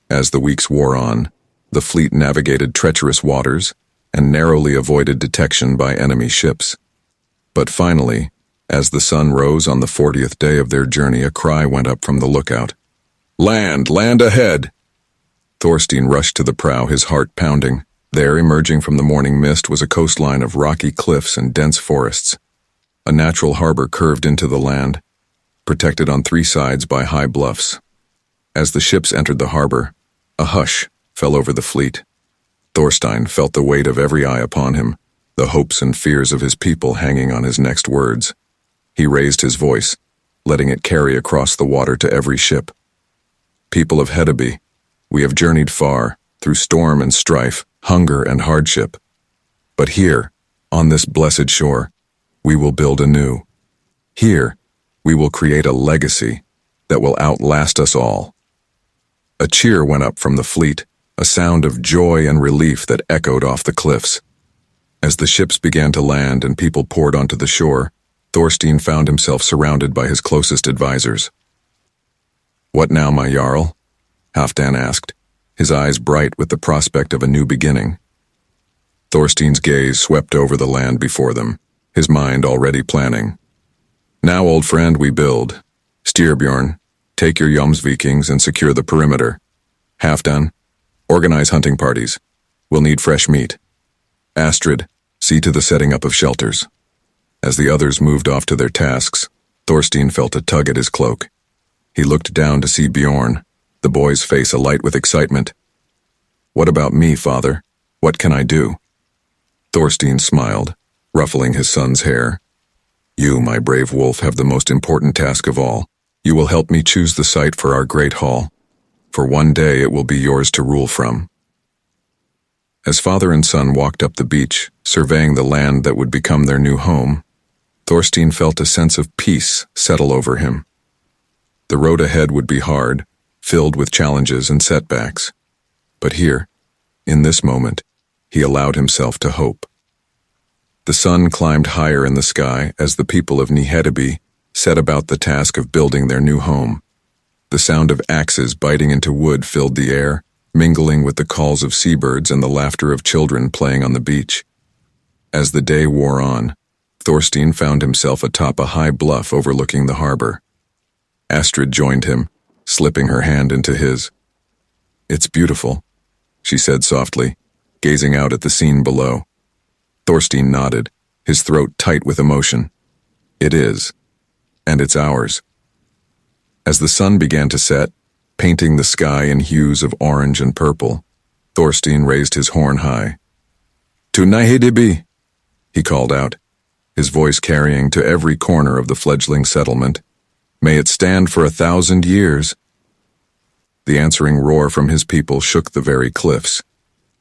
S1: As the weeks wore on, The fleet navigated treacherous waters and narrowly avoided detection by enemy ships. But finally, as the sun rose on the 40th day of their journey, a cry went up from the lookout. "Land! Land ahead!" Thorstein rushed to the prow, his heart pounding. There, emerging from the morning mist, was a coastline of rocky cliffs and dense forests. A natural harbor curved into the land, protected on three sides by high bluffs. As the ships entered the harbor, a hush fell over the fleet. Thorstein felt the weight of every eye upon him, the hopes and fears of his people hanging on his next words. He raised his voice, letting it carry across the water to every ship. "People of Hedeby, we have journeyed far, through storm and strife, hunger and hardship. But here, on this blessed shore, we will build anew. Here, we will create a legacy that will outlast us all." A cheer went up from the fleet, a sound of joy and relief that echoed off the cliffs. As the ships began to land and people poured onto the shore, Thorstein found himself surrounded by his closest advisors. "What now, my Jarl?" Halfdan asked, his eyes bright with the prospect of a new beginning. Thorstein's gaze swept over the land before them, his mind already planning. "Now, old friend, we build. Styrbjorn, take your Vikings and secure the perimeter. Halfdan, organize hunting parties. We'll need fresh meat. Astrid, see to the setting up of shelters." As the others moved off to their tasks, Thorstein felt a tug at his cloak. He looked down to see Bjorn, the boy's face alight with excitement. "What about me, father? What can I do?" Thorstein smiled, ruffling his son's hair. "You, my brave wolf, have the most important task of all. You will help me choose the site for our great hall. For one day it will be yours to rule from." As father and son walked up the beach, surveying the land that would become their new home, Thorstein felt a sense of peace settle over him. The road ahead would be hard, filled with challenges and setbacks. But here, in this moment, he allowed himself to hope. The sun climbed higher in the sky as the people of Hedeby set about the task of building their new home. The sound of axes biting into wood filled the air, mingling with the calls of seabirds and the laughter of children playing on the beach. As the day wore on, Thorstein found himself atop a high bluff overlooking the harbor. Astrid joined him, slipping her hand into his. "It's beautiful," she said softly, gazing out at the scene below. Thorstein nodded, his throat tight with emotion. "It is, and it's ours." As the sun began to set, painting the sky in hues of orange and purple, Thorstein raised his horn high. "To Hedeby," he called out, his voice carrying to every corner of the fledgling settlement. "May it stand for 1,000 years." The answering roar from his people shook the very cliffs,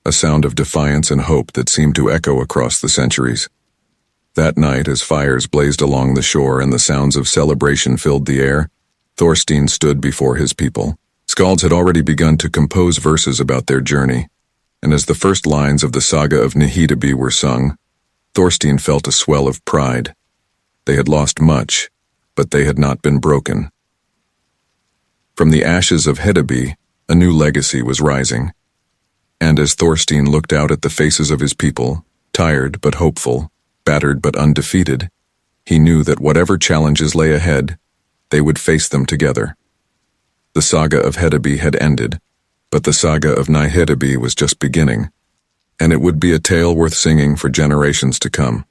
S1: a sound of defiance and hope that seemed to echo across the centuries. That night, as fires blazed along the shore and the sounds of celebration filled the air, Thorstein stood before his people. Skalds had already begun to compose verses about their journey, and as the first lines of the saga of Hedeby were sung, Thorstein felt a swell of pride. They had lost much, but they had not been broken. From the ashes of Hedeby, a new legacy was rising. And as Thorstein looked out at the faces of his people, tired but hopeful, battered but undefeated, he knew that whatever challenges lay ahead, they would face them together. The saga of Hedeby had ended, but the saga of Hedeby was just beginning, and it would be a tale worth singing for generations to come.